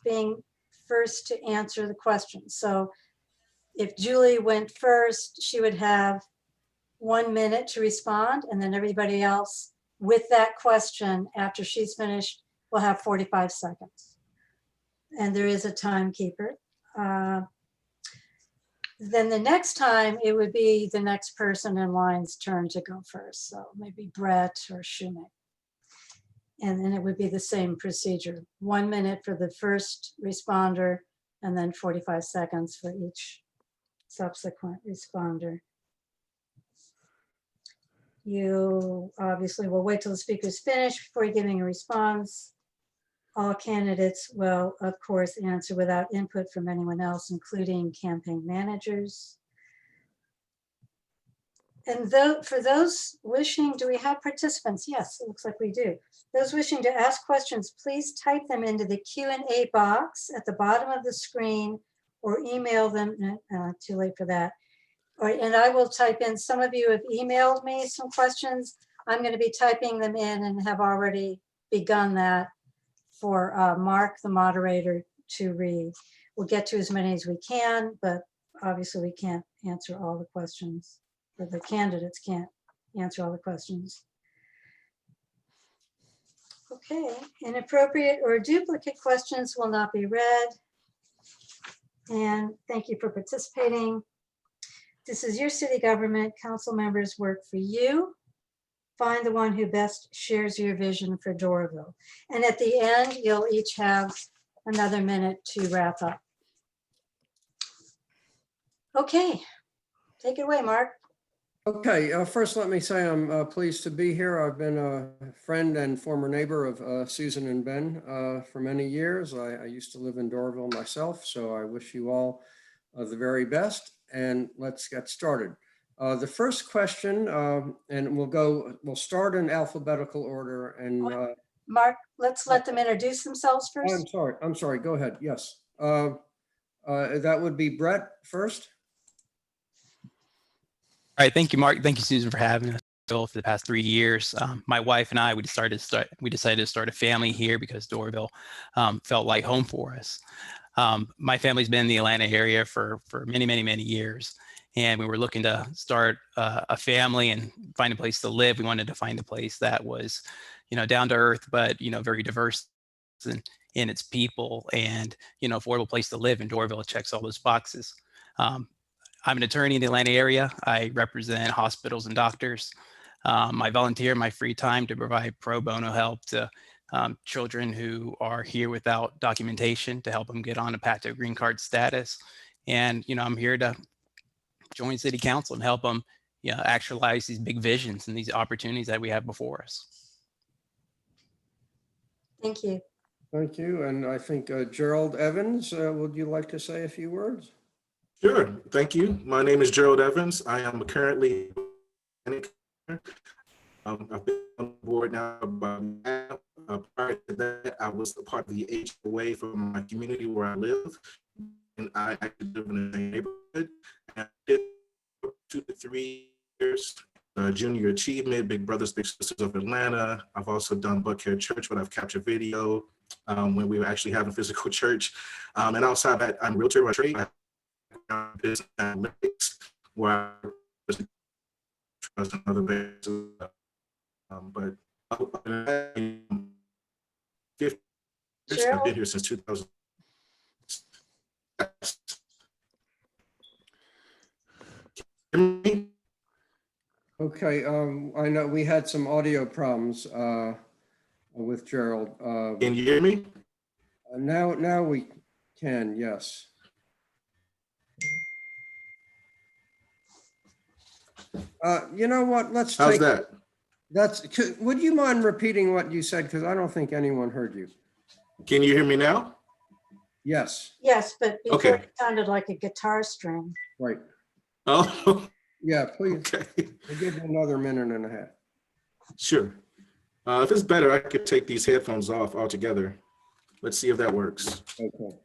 being first to answer the question. So if Julie went first, she would have 1 minute to respond, and then everybody else with that question after she's finished will have 45 seconds. And there is a timekeeper. Then the next time it would be the next person in line's turn to go first. So maybe Brett or Shoumic. And then it would be the same procedure. 1 minute for the first responder and then 45 seconds for each subsequent responder. You obviously will wait till the speaker's finished before giving a response. All candidates will, of course, answer without input from anyone else, including campaign managers. And for those wishing, do we have participants? Yes, it looks like we do. Those wishing to ask questions, please type them into the Q&A box at the bottom of the screen or email them, too late for that. And I will type in, some of you have emailed me some questions. I'm going to be typing them in and have already begun that for Mark, the moderator, to read. We'll get to as many as we can, but obviously we can't answer all the questions, or the candidates can't answer all the questions. Okay, inappropriate or duplicate questions will not be read. And thank you for participating. This is your city government. Council members work for you. Find the one who best shares your vision for Doraville. And at the end, you'll each have another minute to wrap up. Okay, take it away, Mark. Okay, first let me say I'm pleased to be here. I've been a friend and former neighbor of Susan and Ben for many years. I used to live in Doraville myself, so I wish you all the very best, and let's get started. The first question, and we'll start in alphabetical order. And Mark, let's let them introduce themselves first. I'm sorry, go ahead, yes. That would be Brett first. All right, thank you, Mark. Thank you, Susan, for having us for the past 3 years. My wife and I, we decided to start a family here because Doraville felt like home for us. My family's been in the Atlanta area for many, many, many years. And we were looking to start a family and find a place to live. We wanted to find a place that was, down to earth, but, very diverse in its people and, affordable place to live. And Doraville checks all those boxes. I'm an attorney in the Atlanta area. I represent hospitals and doctors. I volunteer in my free time to provide pro bono help to children who are here without documentation to help them get on a path to green card status. And, I'm here to join city council and help them actualize these big visions and these opportunities that we have before us. Thank you. Thank you. And I think Gerald Evans, would you like to say a few words? Sure. Thank you. My name is Gerald Evans. I am currently I've been on board now about prior to that, I was a part of the HOA from my community where I live. And I actually live in the neighborhood. And I did 2 to 3 years, junior achievement, Big Brothers Big Sisters of Atlanta. I've also done Buckhead Church, but I've captured video when we were actually having physical church. And outside that, I'm a realtor by trade. I have business analytics, where I was another base. But 50 years, I've been here since 2000. Okay, I know we had some audio problems with Gerald. Can you hear me? Now we can, yes. You know what? Let's How's take that? Would you mind repeating what you said? Because I don't think anyone heard you. Can you hear me now? Yes. Yes, but before Okay. it sounded like a guitar string. Right. Oh, Yeah, please. okay. I'll give you another minute and a half. Sure. If it's better, I could take these headphones off altogether. Let's see if that works. Okay.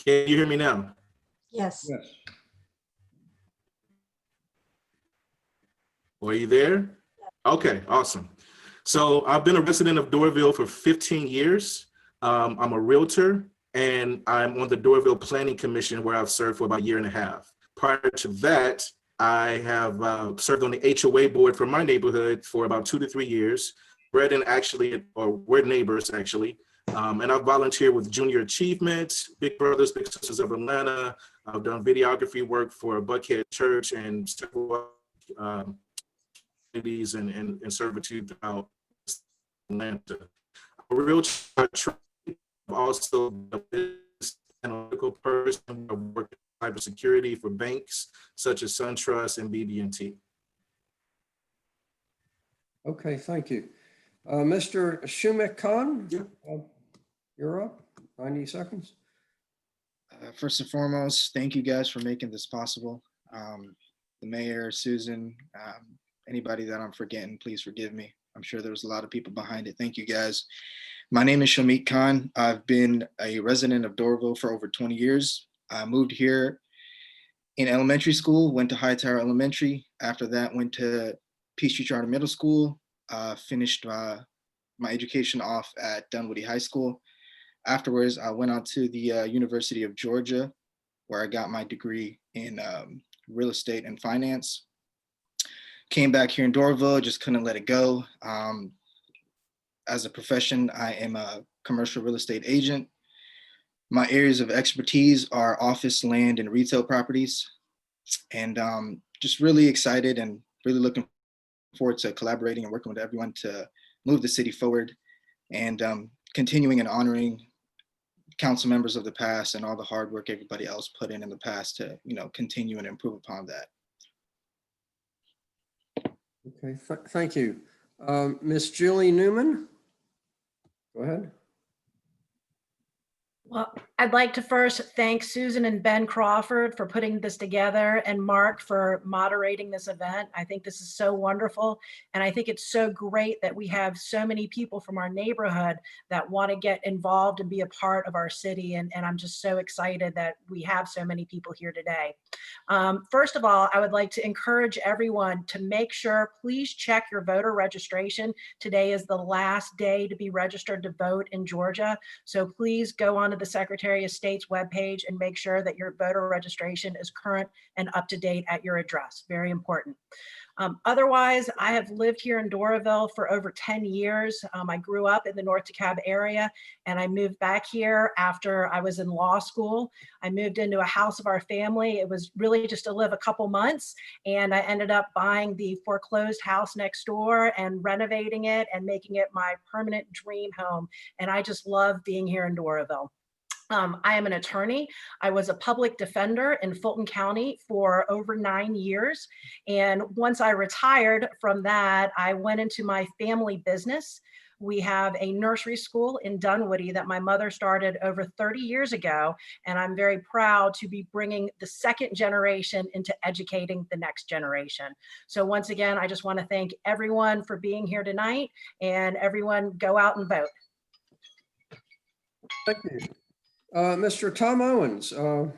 Can you hear me now? Yes. Yes. Are you there? Okay, awesome. So I've been a resident of Doraville for 15 years. I'm a realtor, and I'm on the Doraville Planning Commission, where I've served for about a year and a half. Prior to that, I have served on the HOA board for my neighborhood for about 2 to 3 years. We're neighbors actually. And I've volunteered with Junior Achievement, Big Brothers, Big Sisters of Atlanta. I've done videography work for Buckhead Church and several communities and servitude throughout Atlanta. A realtor, also a business analytical person. I've worked in cybersecurity for banks such as SunTrust and BB&T. Okay, thank you. Mr. Shoumic Khan, you're up, 90 seconds. First and foremost, thank you guys for making this possible. The mayor, Susan, anybody that I'm forgetting, please forgive me. I'm sure there was a lot of people behind it. Thank you guys. My name is Shoumic Khan. I've been a resident of Doraville for over 20 years. I moved here in elementary school, went to Hightower Elementary. After that, went to Peachtree Charter Middle School, finished my education off at Dunwoody High School. Afterwards, I went on to the University of Georgia, where I got my degree in real estate and finance. Came back here in Doraville, just couldn't let it go. As a profession, I am a commercial real estate agent. My areas of expertise are office, land, and retail properties. And just really excited and really looking forward to collaborating and working with everyone to move the city forward, and continuing and honoring council members of the past and all the hard work everybody else put in the past to, continue and improve upon that. Okay, thank you. Miss Julie Newman, go ahead. Well, I'd like to first thank Susan and Ben Crawford for putting this together, and Mark for moderating this event. I think this is so wonderful. And I think it's so great that we have so many people from our neighborhood that want to get involved and be a part of our city. And I'm just so excited that we have so many people here today. First of all, I would like to encourage everyone to make sure, please check your voter registration. Today is the last day to be registered to vote in Georgia. So please go on to the Secretary of State's webpage and make sure that your voter registration is current and up to date at your address. Very important. Otherwise, I have lived here in Doraville for over 10 years. I grew up in the North DeKalb area, and I moved back here after I was in law school. I moved into a house of our family. It was really just to live a couple months, and I ended up buying the foreclosed house next door and renovating it and making it my permanent dream home. And I just love being here in Doraville. I am an attorney. I was a public defender in Fulton County for over 9 years. And once I retired from that, I went into my family business. We have a nursery school in Dunwoody that my mother started over 30 years ago. And I'm very proud to be bringing the second generation into educating the next generation. So once again, I just want to thank everyone for being here tonight, and everyone go out and vote. Thank you. Mr. Tom Owens, go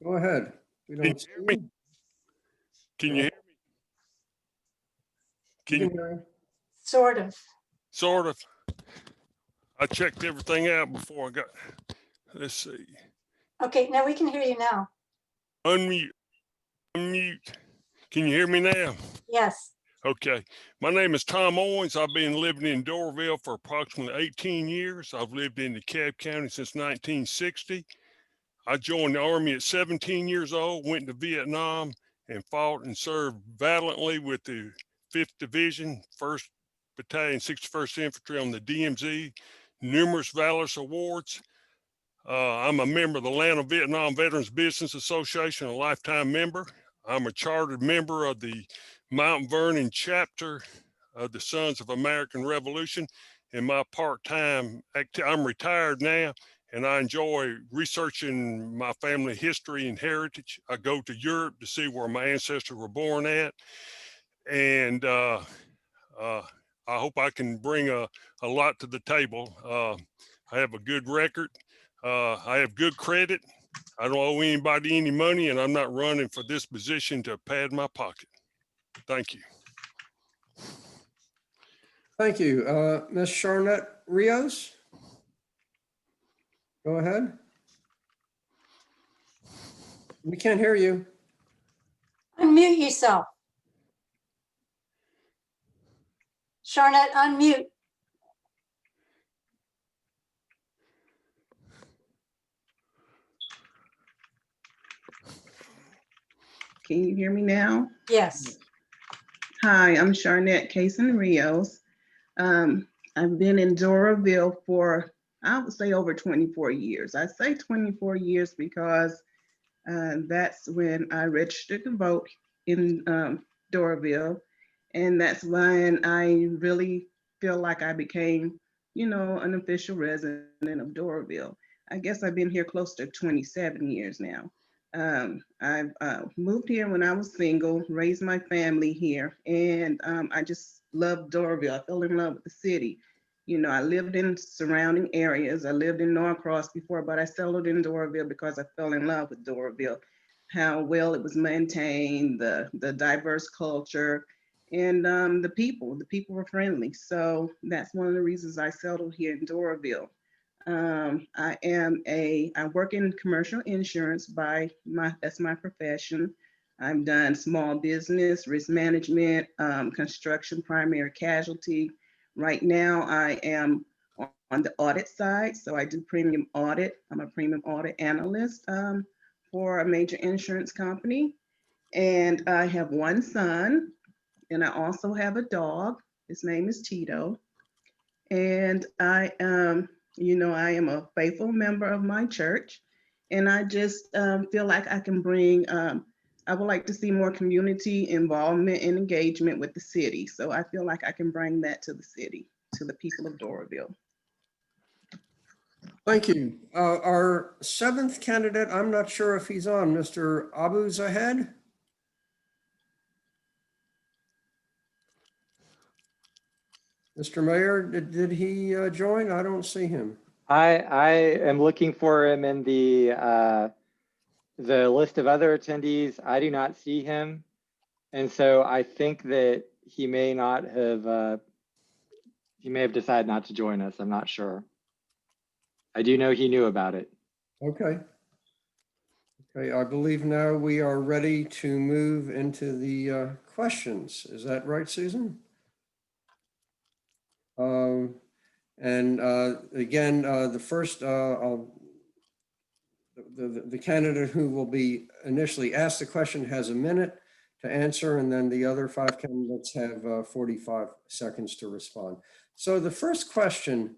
ahead. We don't see hear me? you. Can you hear me? You Can can you, hear you. Sort of. sort of. I checked everything out before I got, let's see. Okay, now we can hear you now. Unmute. Can you hear me now? Yes. Okay. My name is Tom Owens. I've been living in Doraville for approximately 18 years. I've lived in DeKalb County since 1960. I joined the Army at 17 years old, went to Vietnam, and fought and served valiantly with the 5th Division, 1st Battalion, 61st Infantry on the DMZ, numerous valorous awards. I'm a member of the Atlanta Vietnam Veterans Business Association, a lifetime member. I'm a chartered member of the Mount Vernon chapter of the Sons of American Revolution. In my part-time, I'm retired now, and I enjoy researching my family history and heritage. I go to Europe to see where my ancestors were born at. And I hope I can bring a lot to the table. I have a good record. I have good credit. I don't owe anybody any money, and I'm not running for this position to pad my pocket. Thank you. Thank you. Ms. Charnette Rios? Go ahead. We can't hear you. Unmute yourself. Charnette, unmute. Can you hear me now? Yes. Hi, I'm Charnette Cason Rios. I've been in Doraville for, I would say, over 24 years. I say 24 years because that's when I registered to vote in Doraville. And that's when I really feel like I became, an official resident of Doraville. I guess I've been here close to 27 years now. I've moved here when I was single, raised my family here, and I just love Doraville. I fell in love with the city. I lived in surrounding areas. I lived in Norcross before, but I settled in Doraville because I fell in love with Doraville, how well it was maintained, the diverse culture, and the people were friendly. So that's one of the reasons I settled here in Doraville. I work in commercial insurance that's my profession. I've done small business, risk management, construction, primary casualty. Right now I am on the audit side. So I do premium audit. I'm a premium audit analyst for a major insurance company. And I have one son, and I also have a dog. His name is Tito. And I am a faithful member of my church, and I just feel like I can bring, I would like to see more community involvement and engagement with the city. So I feel like I can bring that to the city, to the people of Doraville. Thank you. Our seventh candidate, I'm not sure if he's on, Mr. Abu Zahed. Mr. Mayor, did he join? I don't see him. I am looking for him in the list of other attendees. I do not see him. And so I think that he may not have, he may have decided not to join us. I'm not sure. I do know he knew about it. Okay. Okay, I believe now we are ready to move into the questions. Is that right, Susan? Again, the first, the candidate who will be initially asked the question has a minute to answer, and then the other 5 candidates have 45 seconds to respond. So the first question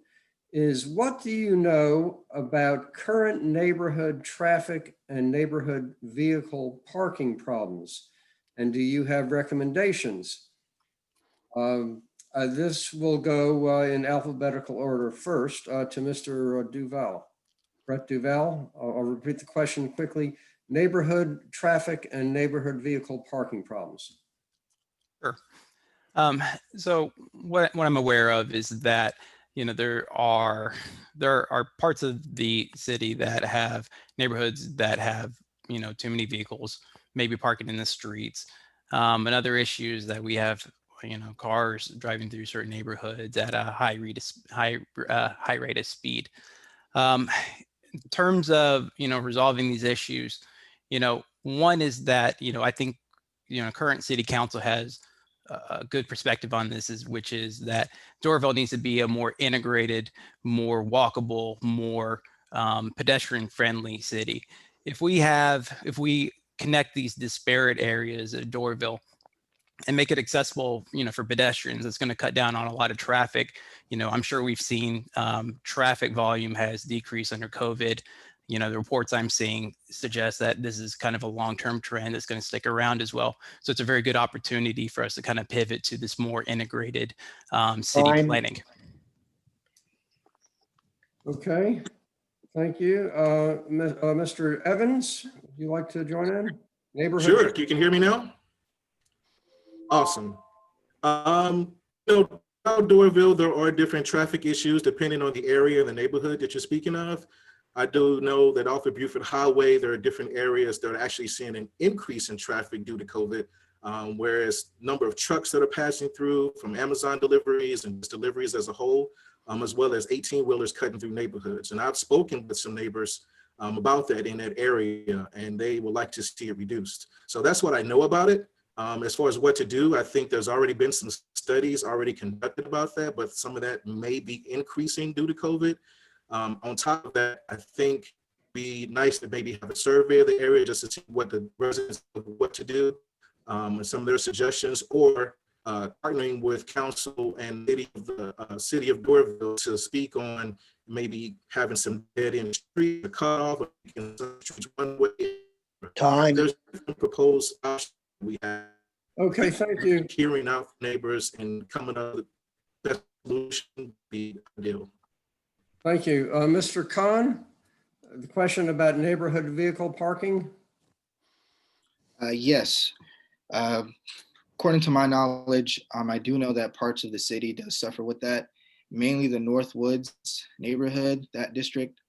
is, what do you know about current neighborhood traffic and neighborhood vehicle parking problems? And do you have recommendations? This will go in alphabetical order first to Mr. Duvall. Brett Duvall, I'll repeat the question quickly. Neighborhood traffic and neighborhood vehicle parking problems. Sure. So what I'm aware of is that, there are parts of the city that have neighborhoods that have, too many vehicles, maybe parking in the streets. And other issues that we have, cars driving through certain neighborhoods at a high rate of speed. In terms of, resolving these issues, one is that, I think, current city council has a good perspective on this, which is that Doraville needs to be a more integrated, more walkable, more pedestrian friendly city. If we connect these disparate areas at Doraville and make it accessible, for pedestrians, it's going to cut down on a lot of traffic. I'm sure we've seen traffic volume has decreased under COVID. The reports I'm seeing suggest that this is kind of a long-term trend that's going to stick around as well. So it's a very good opportunity for us to kind of pivot to this more integrated city planning. Okay, thank you. Mr. Evans, would you like to join in? Neighborhood. Sure, you can hear me now? Awesome. Doraville, there are different traffic issues depending on the area and the neighborhood that you're speaking of. I do know that off of Buford Highway, there are different areas that are actually seeing an increase in traffic due to COVID. whereas number of trucks that are passing through from Amazon deliveries and just deliveries as a whole, as well as 18-wheelers cutting through neighborhoods. And I've spoken with some neighbors about that in that area, and they would like to see it reduced. So that's what I know about it. As far as what to do, I think there's already been some studies already conducted about that, but some of that may be increasing due to COVID. On top of that, I think it'd be nice to maybe have a survey of the area just to see what the residents, what to do, and some of their suggestions, or partnering with council and city of Doraville to speak on maybe having some dead end street cut off, one way. Time. There's proposed options we have. Okay, thank you. Hearing out neighbors and coming up with the best solution would be ideal. Thank you. Mr. Khan, the question about neighborhood vehicle parking. Yes. According to my knowledge, I do know that parts of the city does suffer with that, mainly the Northwoods neighborhood, that district.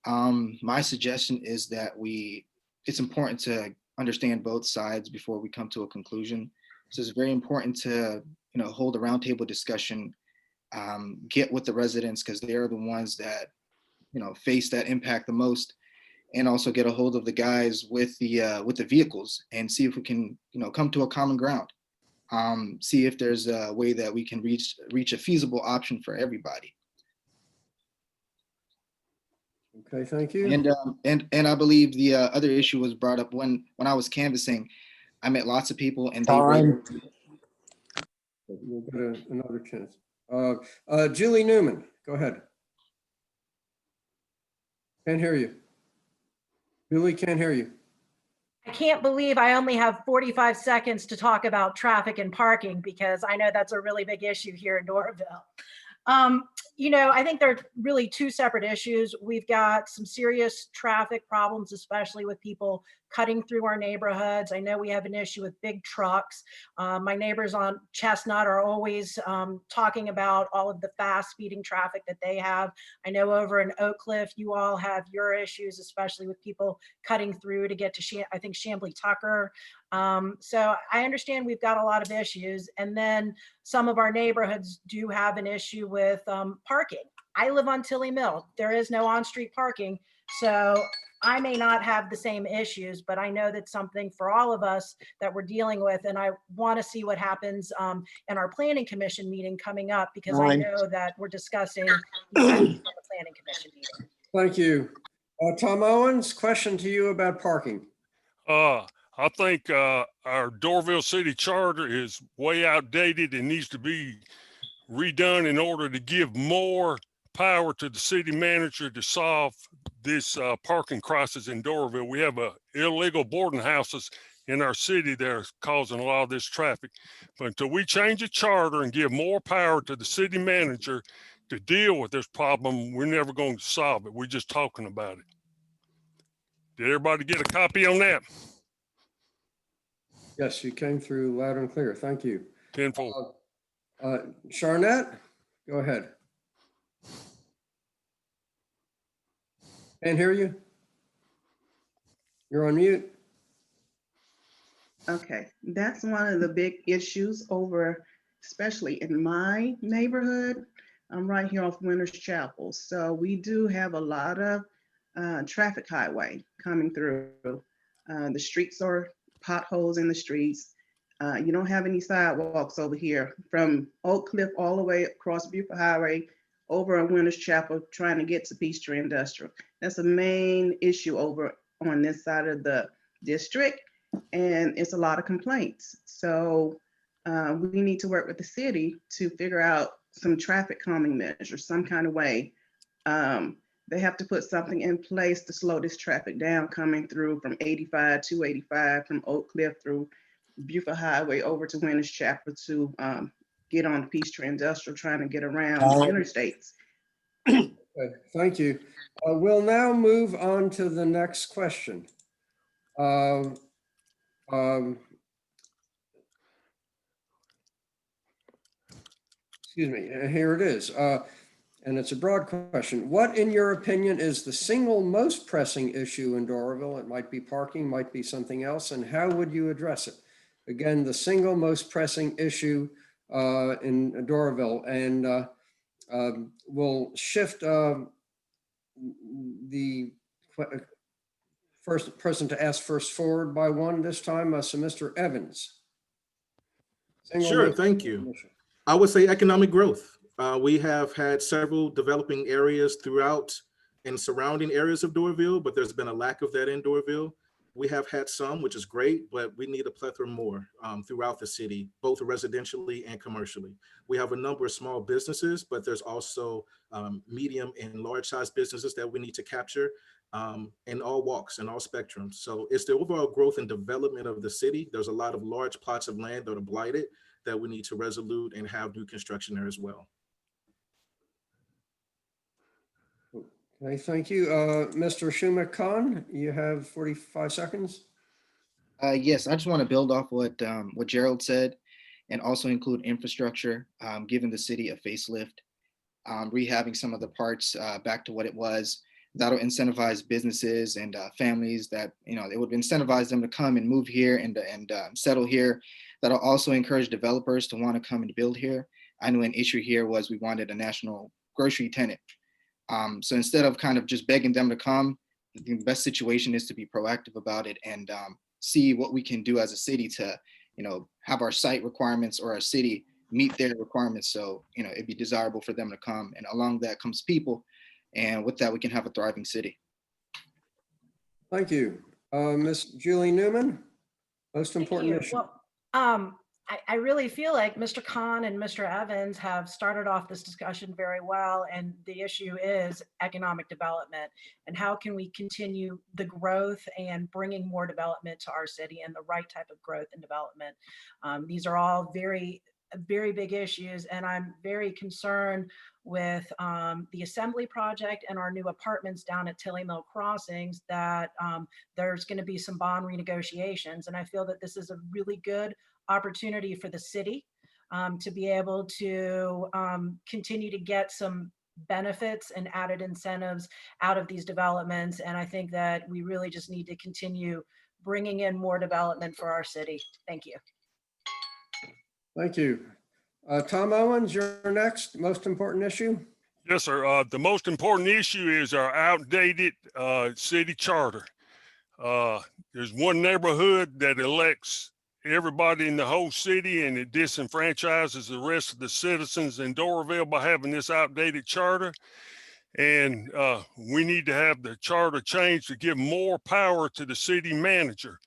My suggestion is that it's important to understand both sides before we come to a conclusion. So it's very important to, hold a roundtable discussion, get with the residents because they are the ones that, face that impact the most, and also get a hold of the guys with the vehicles and see if we can, come to a common ground. See if there's a way that we can reach a feasible option for everybody. Okay, thank you. And I believe the other issue was brought up when I was canvassing. I met lots of people and Time. We'll get another chance. Julie Newman, go ahead. Can't hear you. Julie, can't hear you. I can't believe I only have 45 seconds to talk about traffic and parking because I know that's a really big issue here in Doraville. I think they're really two separate issues. We've got some serious traffic problems, especially with people cutting through our neighborhoods. I know we have an issue with big trucks. My neighbors on Chestnut are always talking about all of the fast speeding traffic that they have. I know over in Oak Cliff, you all have your issues, especially with people cutting through to get to, I think, Chamblee Tucker. So I understand we've got a lot of issues. And then some of our neighborhoods do have an issue with parking. I live on Tilly Mill. There is no on-street parking. So I may not have the same issues, but I know that's something for all of us that we're dealing with. And I want to see what happens in our planning commission meeting coming up, because I know that we're discussing the planning commission meeting. Thank you. Tom Owens, question to you about parking. I think our Doraville City Charter is way outdated and needs to be redone in order to give more power to the city manager to solve this parking crisis in Doraville. We have illegal boarding houses in our city that are causing a lot of this traffic. But until we change the charter and give more power to the city manager to deal with this problem, we're never going to solve it. We're just talking about it. Did everybody get a copy on that? Yes, you came through loud and clear. Thank you. 10-4. Charnette, go ahead. Can't hear you. You're on mute. Okay, that's one of the big issues over, especially in my neighborhood. I'm right here off Winners Chapel. So we do have a lot of traffic highway coming through. The streets are potholes in the streets. You don't have any sidewalks over here from Oak Cliff all the way across Buford Highway over on Winners Chapel trying to get to Peachtree Industrial. That's a main issue over on this side of the district, and it's a lot of complaints. So we need to work with the city to figure out some traffic calming measures, some kind of way. They have to put something in place to slow this traffic down coming through from 85 to 85 from Oak Cliff through Buford Highway over to Winners Chapel to get on Peachtree Industrial, trying to get around interstates. Okay, thank you. We'll now move on to the next question. Excuse me, here it is. And it's a broad question. What, in your opinion, is the single most pressing issue in Doraville? It might be parking, might be something else. And how would you address it? again, the single most pressing issue in Doraville. And we'll shift the first person to ask first forward by one this time. So Mr. Evans. Sure, thank you. I would say economic growth. We have had several developing areas throughout and surrounding areas of Doraville, but there's been a lack of that in Doraville. We have had some, which is great, but we need a plethora more throughout the city, both residentially and commercially. We have a number of small businesses, but there's also medium and large size businesses that we need to capture in all walks and all spectrums. So it's the overall growth and development of the city. There's a lot of large plots of land that are blighted that we need to resolute and have new construction there as well. Okay, thank you. Mr. Shoumic Khan, you have 45 seconds. Yes, I just want to build off what Gerald said and also include infrastructure, giving the city a facelift, rehabbing some of the parts back to what it was. That'll incentivize businesses and families that, it would incentivize them to come and move here and settle here. That'll also encourage developers to want to come and build here. I know an issue here was we wanted a national grocery tenant. So instead of kind of just begging them to come, the best situation is to be proactive about it and see what we can do as a city to, have our site requirements or our city meet their requirements. So, it'd be desirable for them to come, and along that comes people. And with that, we can have a thriving city. Thank you. Ms. Julie Newman, most important issue. Well, I really feel like Mr. Khan and Mr. Evans have started off this discussion very well. And the issue is economic development and how can we continue the growth and bringing more development to our city and the right type of growth and development. These are all very big issues. And I'm very concerned with the assembly project and our new apartments down at Tilly Mill Crossings that there's going to be some bond renegotiations. And I feel that this is a really good opportunity for the city to be able to continue to get some benefits and added incentives out of these developments. And I think that we really just need to continue bringing in more development for our city. Thank you. Thank you. Tom Owens, you're next. Most important issue? Yes, sir. The most important issue is our outdated city charter. There's one neighborhood that elects everybody in the whole city, and it disenfranchises the rest of the citizens in Doraville by having this outdated charter. And we need to have the charter changed to give more power to the city manager.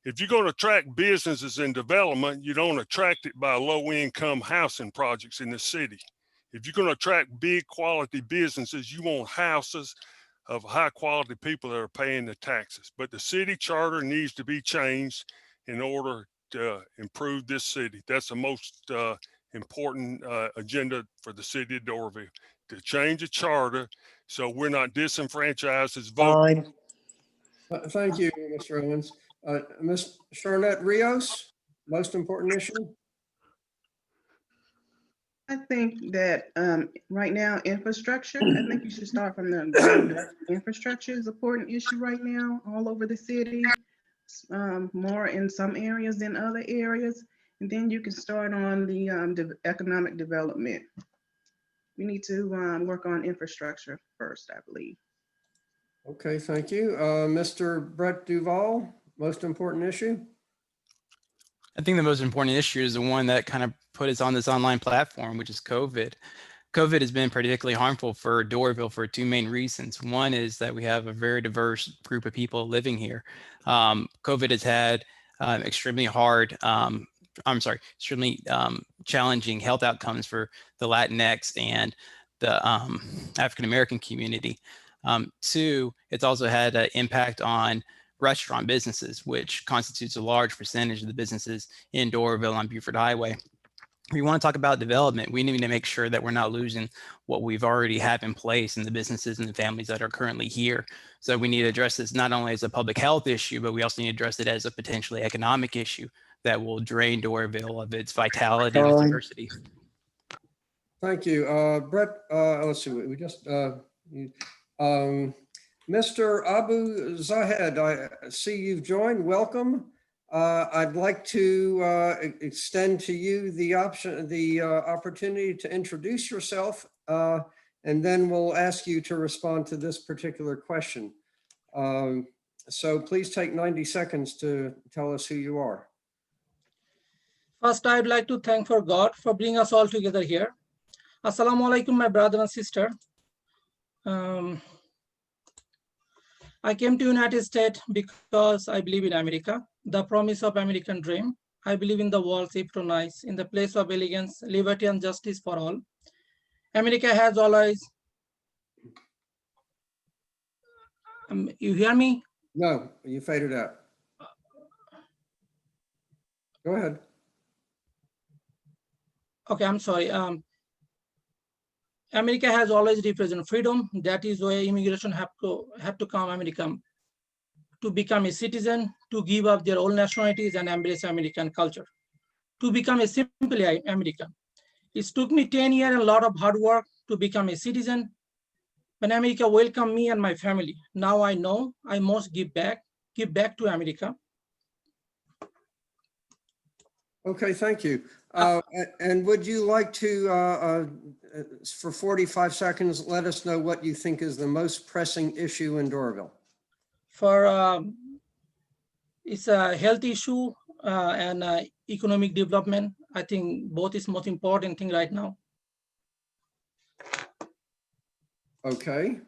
If you're going to attract businesses and development, you don't attract it by low-income housing projects in the city. If you're going to attract big quality businesses, you want houses of high quality people that are paying the taxes. But the city charter needs to be changed in order to improve this city. That's the most important agenda for the city of Doraville, to change the charter so we're not disenfranchised as voters. Thank you, Mr. Owens. Ms. Charnette Rios, most important issue? I think that right now, infrastructure, I think you should start from the ground up. Infrastructure is an important issue right now all over the city, more in some areas than other areas. And then you can start on the economic development. We need to work on infrastructure first, I believe. Okay, thank you. Mr. Brett Duvall, most important issue? I think the most important issue is the one that kind of put us on this online platform, which is COVID. COVID has been particularly harmful for Doraville for two main reasons. One is that we have a very diverse group of people living here. COVID has had extremely challenging health outcomes for the Latinx and the African-American community. Two, it's also had an impact on restaurant businesses, which constitutes a large percentage of the businesses in Doraville on Buford Highway. If we want to talk about development, we need to make sure that we're not losing what we've already have in place in the businesses and the families that are currently here. So we need to address this not only as a public health issue, but we also need to address it as a potentially economic issue that will drain Doraville of its vitality and its diversity. Thank you. Brett, let's see, we just, Mr. Abu Zahed, I see you've joined. Welcome. I'd like to extend to you the opportunity to introduce yourself, and then we'll ask you to respond to this particular question. So please take 90 seconds to tell us who you are. First, I'd like to thank for God for bringing us all together here. Assalamu alaikum, my brother and sister. I came to United States because I believe in America, the promise of American dream. I believe in the world safe to nice, in the place of elegance, liberty and justice for all. America has always, you hear me? No, you faded out. Go ahead. Okay, I'm sorry. America has always represented freedom. That is why immigration have to come America to become a citizen, to give up their old nationalities and embrace American culture, to become a simply American. It took me 10 years and a lot of hard work to become a citizen. When America welcomed me and my family, now I know I must give back to America. Okay, thank you. And would you like to, for 45 seconds, let us know what you think is the most pressing issue in Doraville? It's a health issue and economic development. I think both is most important thing right now. Okay.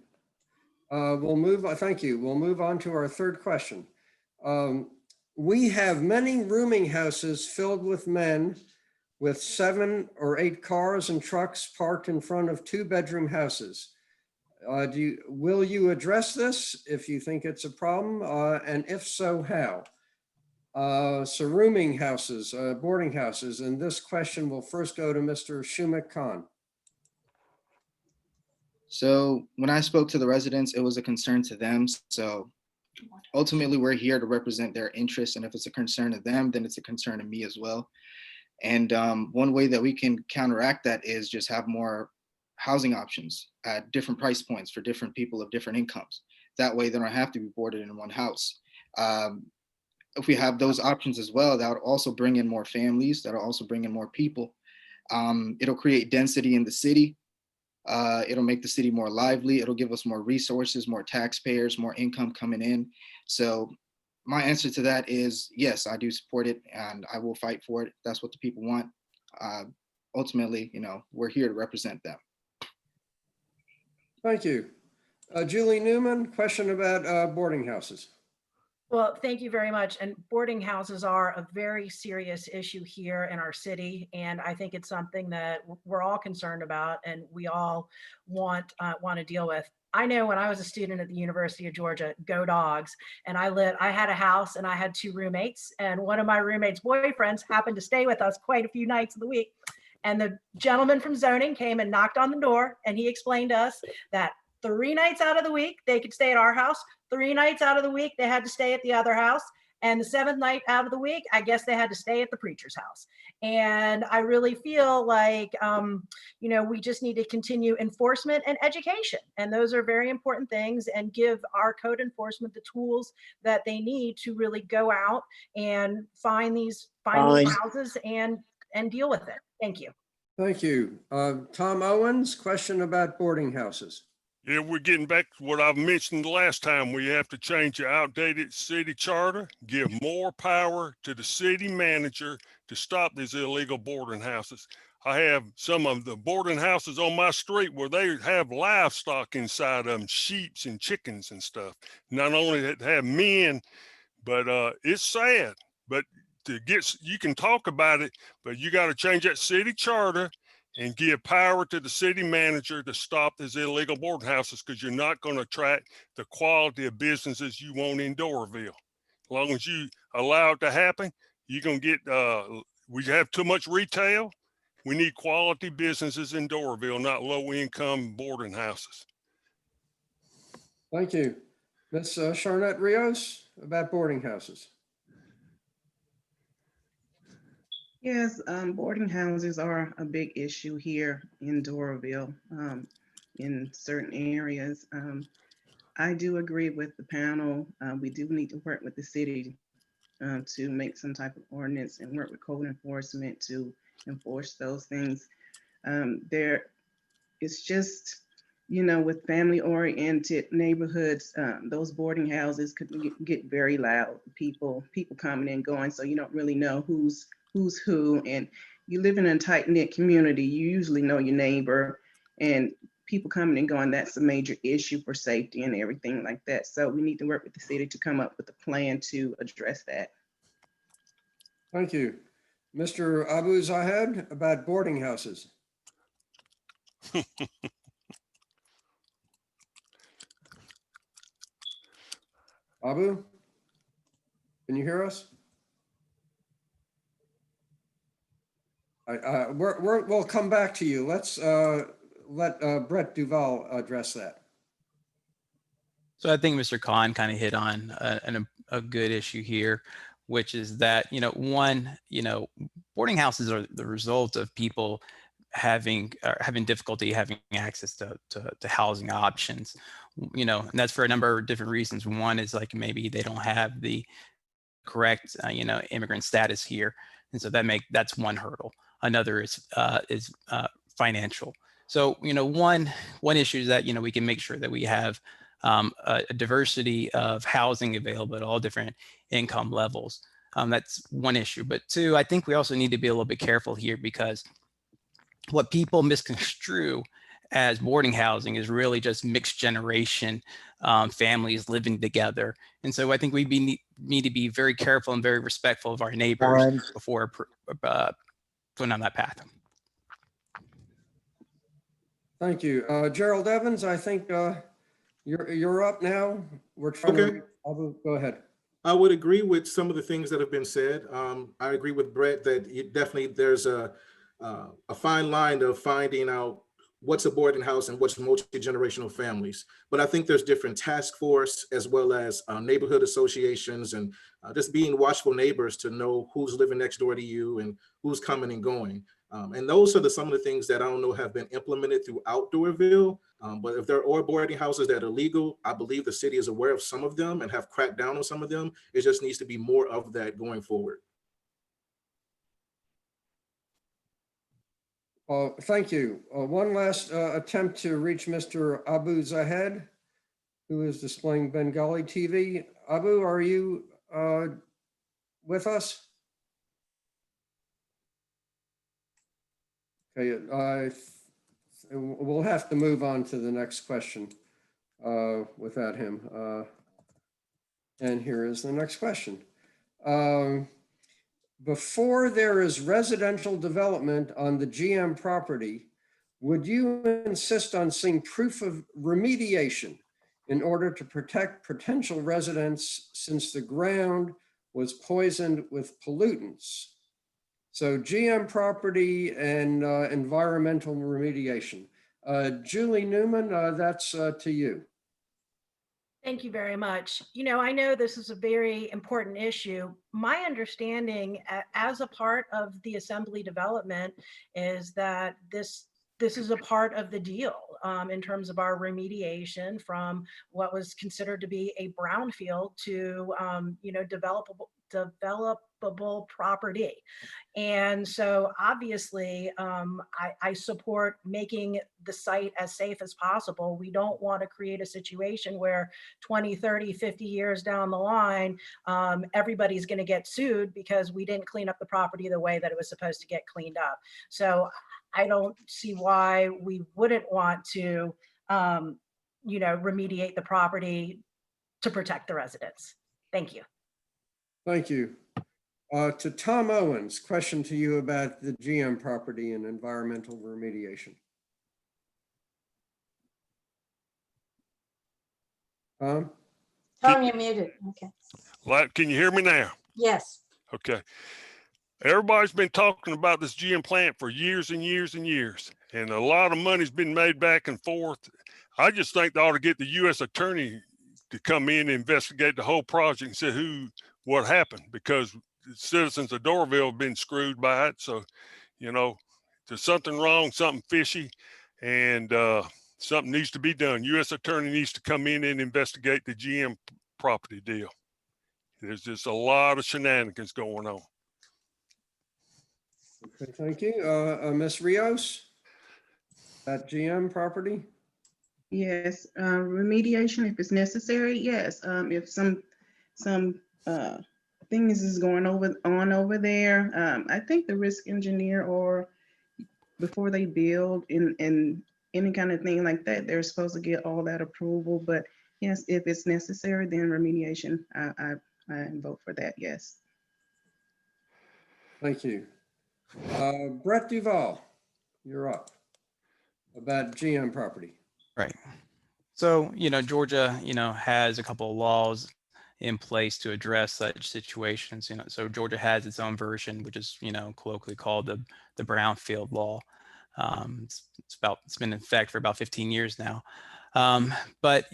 Thank you. We'll move on to our third question. We have many rooming houses filled with men with 7 or 8 cars and trucks parked in front of 2-bedroom houses. Will you address this if you think it's a problem? And if so, how? So rooming houses, boarding houses, and this question will first go to Mr. Shoumic Khan. So when I spoke to the residents, it was a concern to them. So ultimately, we're here to represent their interests. And if it's a concern to them, then it's a concern to me as well. And one way that we can counteract that is just have more housing options at different price points for different people of different incomes. That way they don't have to be boarded in one house. If we have those options as well, that would also bring in more families, that'll also bring in more people. It'll create density in the city. It'll make the city more lively. It'll give us more resources, more taxpayers, more income coming in. So my answer to that is yes, I do support it and I will fight for it. That's what the people want. Ultimately, we're here to represent them. Thank you. Julie Newman, question about boarding houses. Well, thank you very much. And boarding houses are a very serious issue here in our city. And I think it's something that we're all concerned about and we all want to deal with. I know when I was a student at the University of Georgia, go Dogs, and I had a house and I had 2 roommates, and one of my roommates' boyfriends happened to stay with us quite a few nights of the week. And the gentleman from zoning came and knocked on the door and he explained to us that 3 nights out of the week, they could stay at our house. 3 nights out of the week, they had to stay at the other house. And the 7th night out of the week, I guess they had to stay at the preacher's house. And I really feel like, we just need to continue enforcement and education. And those are very important things, and give our code enforcement the tools that they need to really go out and find these houses and deal with it. Thank you. Thank you. Tom Owens, question about boarding houses. Yeah, we're getting back to what I've mentioned the last time. We have to change the outdated city charter, give more power to the city manager to stop these illegal boarding houses. I have some of the boarding houses on my street where they have livestock inside of them, sheep and chickens and stuff. Not only that have men, but it's sad. But you can talk about it, but you got to change that city charter and give power to the city manager to stop these illegal boarding houses, because you're not going to attract the quality of businesses you want in Doraville. As long as you allow it to happen, you're going to get, we have too much retail. We need quality businesses in Doraville, not low-income boarding houses. Thank you. Ms. Charnette Rios, about boarding houses. Yes, boarding houses are a big issue here in Doraville, in certain areas. I do agree with the panel. We do need to work with the city to make some type of ordinance and work with code enforcement to enforce those things. There, it's just, you know, with family-oriented neighborhoods, those boarding houses could get very loud. People coming and going, so you don't really know who's who. And you live in a tight-knit community, you usually know your neighbor, and people coming and going, that's a major issue for safety and everything like that. So we need to work with the city to come up with a plan to address that. Thank you. Mr. Abu Zahed, about boarding houses. Abu, can you hear us? We'll come back to you. Let's let Brett Duvall address that. So I think Mr. Khan kind of hit on a good issue here, which is that, one, boarding houses are the result of people having difficulty having access to housing options, and that's for a number of different reasons. One is like maybe they don't have the correct, immigrant status here. And so that's one hurdle. Another is financial. So, one issue is that, we can make sure that we have a diversity of housing available at all different income levels. That's one issue. But two, I think we also need to be a little bit careful here, because what people misconstrue as boarding housing is really just mixed generation families living together. And so I think we need to be very careful and very respectful of our neighbors before going on that path. Thank you. Gerald Evans, I think you're up now. We're trying to, go ahead. I would agree with some of the things that have been said. I agree with Brett that there's a fine line of finding out what's a boarding house and what's multi-generational families. But I think there's different task force as well as neighborhood associations, and just being watchful neighbors to know who's living next door to you and who's coming and going. And those are some of the things that I don't know have been implemented throughout Doraville. But if there are boarding houses that are legal, I believe the city is aware of some of them and have cracked down on some of them. It just needs to be more of that going forward. Thank you. One last attempt to reach Mr. Abu Zahed, who is displaying Bengali TV. Abu, are you with us? Okay, we'll have to move on to the next question without him. And here is the next question. Before there is residential development on the GM property, would you insist on seeing proof of remediation in order to protect potential residents since the ground was poisoned with pollutants? So GM property and environmental remediation. Julie Newman, that's to you. Thank you very much. I know this is a very important issue. My understanding as a part of the assembly development is that this is a part of the deal in terms of our remediation from what was considered to be a brownfield to, developable property. And so obviously I support making the site as safe as possible. We don't want to create a situation where 20, 30, 50 years down the line, everybody's going to get sued because we didn't clean up the property the way that it was supposed to get cleaned up. So I don't see why we wouldn't want to, remediate the property to protect the residents. Thank you. Thank you. To Tom Owens, question to you about the GM property and environmental remediation. Tom, you're muted. Okay. Can you hear me now? Yes. Okay. Everybody's been talking about this GM plant for years and years and years, and a lot of money's been made back and forth. I just think they ought to get the U.S. attorney to come in and investigate the whole project and say what happened, because the citizens of Doraville have been screwed by it. So, there's something wrong, something fishy, and something needs to be done. U.S. attorney needs to come in and investigate the GM property deal. There's just a lot of shenanigans going on. Okay, thank you. Ms. Rios, that GM property? Yes, remediation if it's necessary, yes. If some things is going on over there, I think the risk engineer, or before they build in any kind of thing like that, they're supposed to get all that approval. But yes, if it's necessary, then remediation, I vote for that, yes. Thank you. Brett Duvall, you're up. About GM property. Right. So, Georgia, has a couple of laws in place to address such situations. So Georgia has its own version, which is, colloquially called the Brownfield Law. It's been in effect for about 15 years now. But,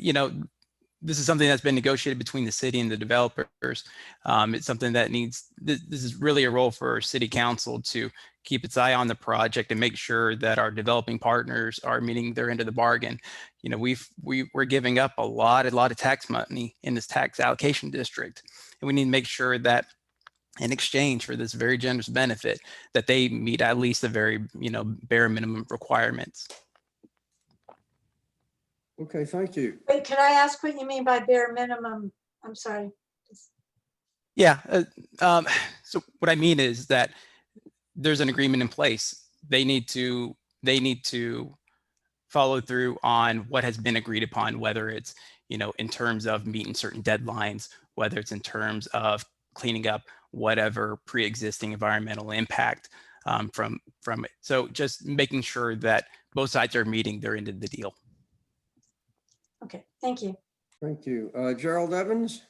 this is something that's been negotiated between the city and the developers. It's something that this is really a role for city council to keep its eye on the project and make sure that our developing partners are meeting their end of the bargain. We're giving up a lot of tax money in this tax allocation district, and we need to make sure that in exchange for this very generous benefit that they meet at least the very, bare minimum requirements. Okay, thank you. Wait, can I ask what you mean by bare minimum? I'm sorry. Yeah. So what I mean is that there's an agreement in place. They need to follow through on what has been agreed upon, whether it's, in terms of meeting certain deadlines, whether it's in terms of cleaning up whatever pre-existing environmental impact from it. So just making sure that both sides are meeting their end of the deal. Okay, thank you. Thank you. Gerald Evans?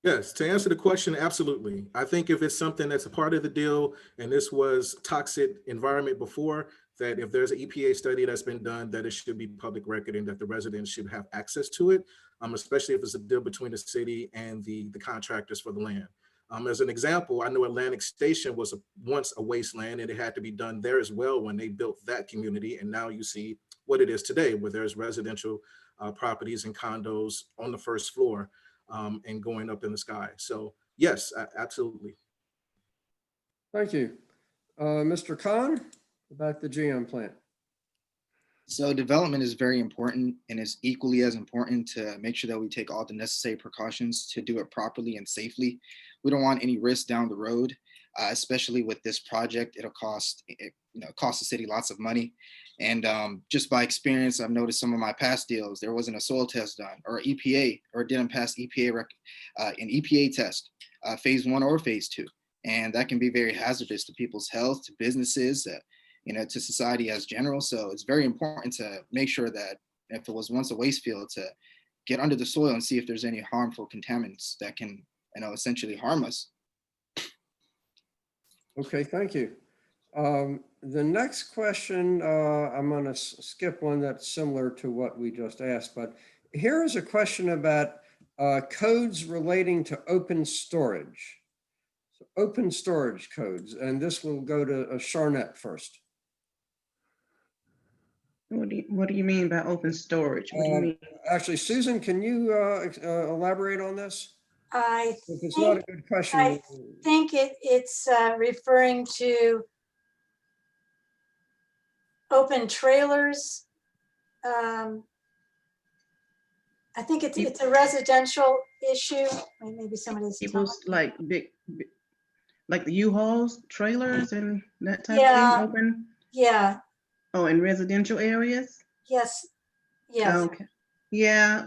Yes, to answer the question, absolutely. I think if it's something that's a part of the deal and this was toxic environment before, that if there's an EPA study that's been done, that it should be public record and that the residents should have access to it, especially if it's a deal between the city and the contractors for the land. As an example, I know Atlantic Station was once a wasteland and it had to be done there as well when they built that community. And now you see what it is today, where there's residential properties and condos on the first floor and going up in the sky. So yes, absolutely. Thank you. Mr. Khan, about the GM plant. So development is very important, and it's equally as important to make sure that we take all the necessary precautions to do it properly and safely. We don't want any risk down the road, especially with this project. It'll cost the city lots of money. And just by experience, I've noticed some of my past deals, there wasn't a soil test done, or EPA, or it didn't pass an EPA test, phase 1 or phase 2. And that can be very hazardous to people's health, to businesses, to society as general. So it's very important to make sure that if it was once a waste field, to get under the soil and see if there's any harmful contaminants that can, essentially harm us. Okay, thank you. The next question, I'm going to skip one that's similar to what we just asked, but here is a question about codes relating to open storage. So open storage codes, and this will go to Charnette first. What do you mean by open storage? What do you mean? Actually, Susan, can you elaborate on this? I If it's not a good question. I think it's referring to open trailers. I think it's a residential issue. Maybe somebody's People's like big, like the U-Hauls, trailers and that type Yeah. of thing open? Yeah. Oh, in residential areas? Yes. Yes. Okay. Yeah,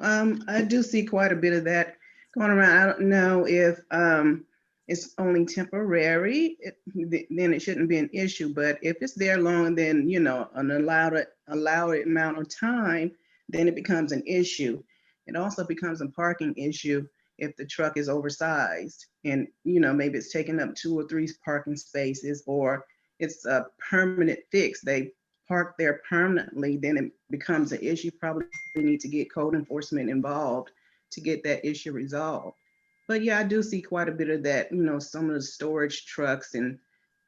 I do see quite a bit of that going around. I don't know if it's only temporary, then it shouldn't be an issue. But if it's there long, then an allowed amount of time, then it becomes an issue. It also becomes a parking issue if the truck is oversized and maybe it's taking up 2 or 3 parking spaces, or it's a permanent fix. They park there permanently, then it becomes an issue. Probably need to get code enforcement involved to get that issue resolved. But yeah, I do see quite a bit of that, some of the storage trucks and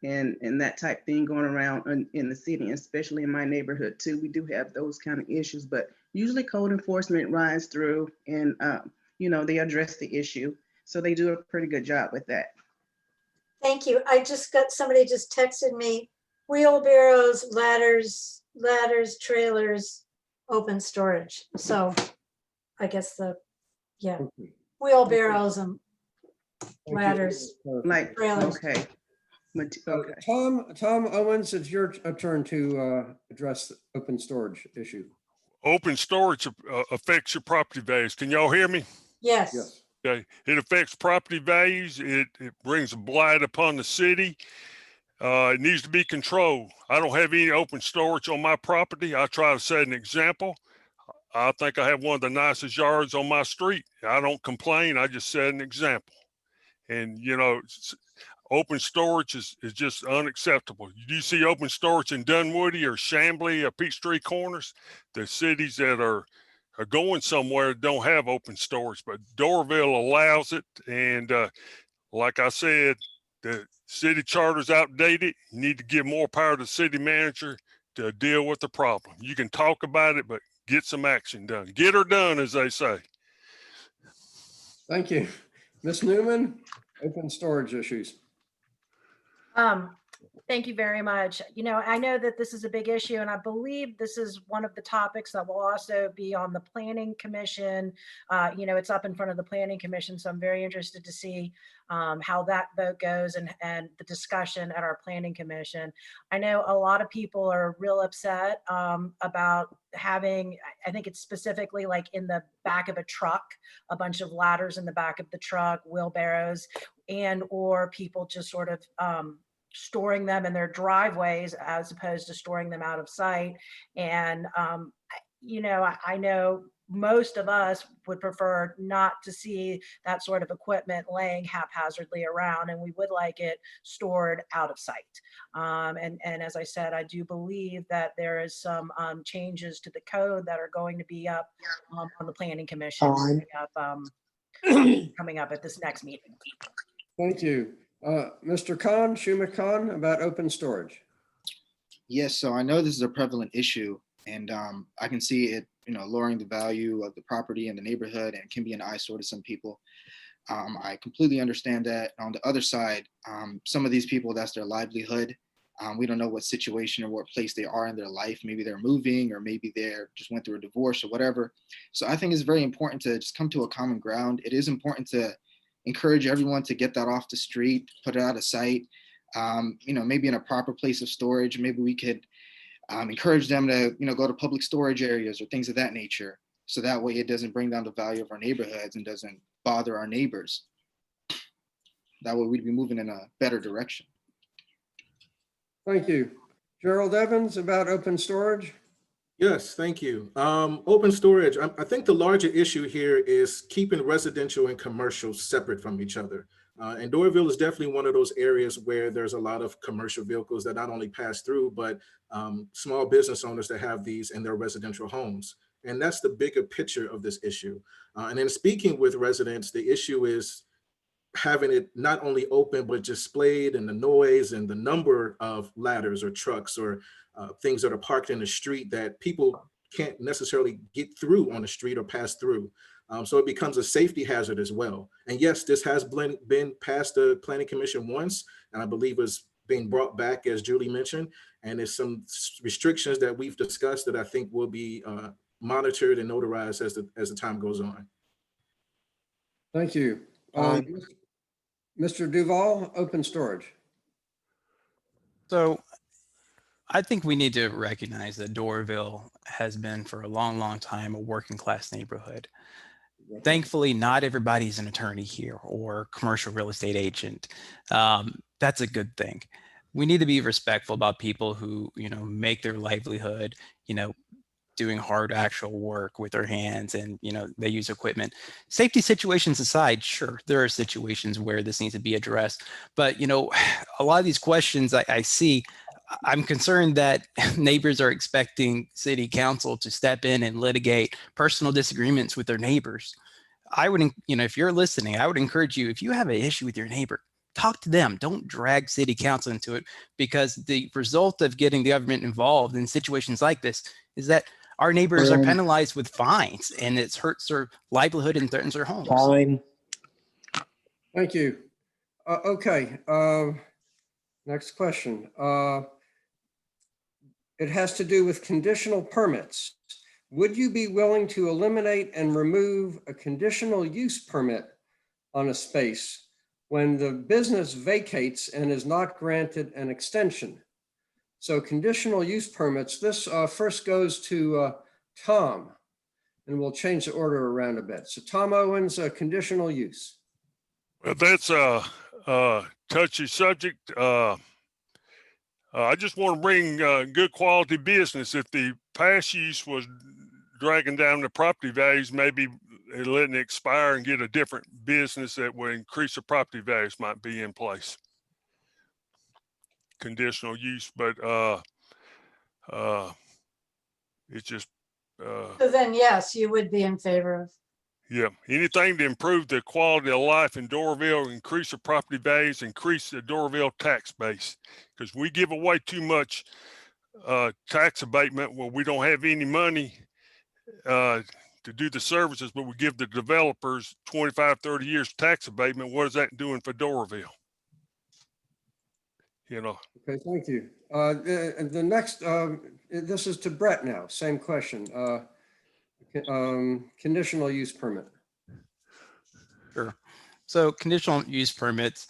that type thing going around in the city, especially in my neighborhood too. We do have those kind of issues, but usually code enforcement rides through and they address the issue. So they do a pretty good job with that. Thank you. I just got, somebody just texted me, wheelbarrows, ladders, trailers, open storage. So I guess yeah, wheelbarrows and ladders, Like, trailers. okay. Okay. Tom Owens, it's your turn to address the open storage issue. Open storage affects your property values. Can y'all hear me? Yes. Yes. Okay. It affects property values. It brings a blight upon the city. It needs to be controlled. I don't have any open storage on my property. I try to set an example. I think I have one of the nicest yards on my street. I don't complain. I just set an example. And, you know, open storage is just unacceptable. You see open storage in Dunwoody or Chamblee or Peachtree Corners, the cities that are going somewhere don't have open storage, but Doraville allows it. And like I said, the city charter's outdated. You need to give more power to the city manager to deal with the problem. You can talk about it, but get some action done. Get her done, as they say. Thank you. Ms. Newman, open storage issues. Thank you very much. You know, I know that this is a big issue, and I believe this is one of the topics that will also be on the Planning Commission. You know, it's up in front of the Planning Commission, so I'm very interested to see how that vote goes and the discussion at our Planning Commission. I know a lot of people are real upset about having, I think it's specifically like in the back of a truck, a bunch of ladders in the back of the truck, wheelbarrows, and or people just sort of storing them in their driveways as opposed to storing them out of sight. And, you know, I know most of us would prefer not to see that sort of equipment laying haphazardly around, and we would like it stored out of sight. And as I said, I do believe that there is some changes to the code that are going to be up on the Planning Commission coming up at this next meeting. Thank you. Mr. Khan, Shoumic Khan, about open storage. Yes, so I know this is a prevalent issue, and I can see it, you know, lowering the value of the property in the neighborhood, and can be an eyesore to some people. I completely understand that. On the other side, some of these people, that's their livelihood. We don't know what situation or what place they are in their life. Maybe they're moving, or maybe they're just went through a divorce or whatever. So I think it's very important to just come to a common ground. It is important to encourage everyone to get that off the street, put it out of sight, you know, maybe in a proper place of storage. Maybe we could encourage them to, you know, go to public storage areas or things of that nature. So that way it doesn't bring down the value of our neighborhoods and doesn't bother our neighbors. That way we'd be moving in a better direction. Thank you. Gerald Evans, about open storage. Yes, thank you. Open storage, I think the larger issue here is keeping residential and commercial separate from each other. And Doraville is definitely one of those areas where there's a lot of commercial vehicles that not only pass through, but small business owners that have these in their residential homes. And that's the bigger picture of this issue. And in speaking with residents, the issue is having it not only open, but displayed, and the noise and the number of ladders or trucks or things that are parked in the street that people can't necessarily get through on the street or pass through. So it becomes a safety hazard as well. And yes, this has been past the Planning Commission once, and I believe is being brought back, as Julie mentioned. And there's some restrictions that we've discussed that I think will be monitored and notarized as the time goes on. Thank you. Mr. Duvall, open storage. So I think we need to recognize that Doraville has been for a long, long time a working class neighborhood. Thankfully, not everybody's an attorney here or commercial real estate agent. That's a good thing. We need to be respectful about people who, you know, make their livelihood, you know, doing hard actual work with their hands, and, you know, they use equipment. Safety situations aside, sure, there are situations where this needs to be addressed. But, you know, a lot of these questions I see, I'm concerned that neighbors are expecting city council to step in and litigate personal disagreements with their neighbors. I would, you know, if you're listening, I would encourage you, if you have an issue with your neighbor, talk to them. Don't drag city council into it, because the result of getting the government involved in situations like this is that our neighbors are penalized with fines, and it hurts their livelihood and threatens their homes. Fine. Thank you. Okay, next question. It has to do with conditional permits. Would you be willing to eliminate and remove a conditional use permit on a space when the business vacates and is not granted an extension? So conditional use permits, this first goes to Tom, and we'll change the order around a bit. So Tom Owens, conditional use. Well, that's a touchy subject. I just want to bring good quality business. If the past use was dragging down the property values, maybe letting it expire and get a different business that will increase the property values might be in place. Conditional use, but it's just So then, yes, you would be in favor of. yeah, anything to improve the quality of life in Doraville, increase the property values, increase the Doraville tax base, because we give away too much tax abatement where we don't have any money to do the services, but we give the developers 25, 30 years tax abatement. What is that doing for Doraville? You know. Okay, thank you. The next, this is to Brett now, same question. Conditional use permit. Sure. So conditional use permits,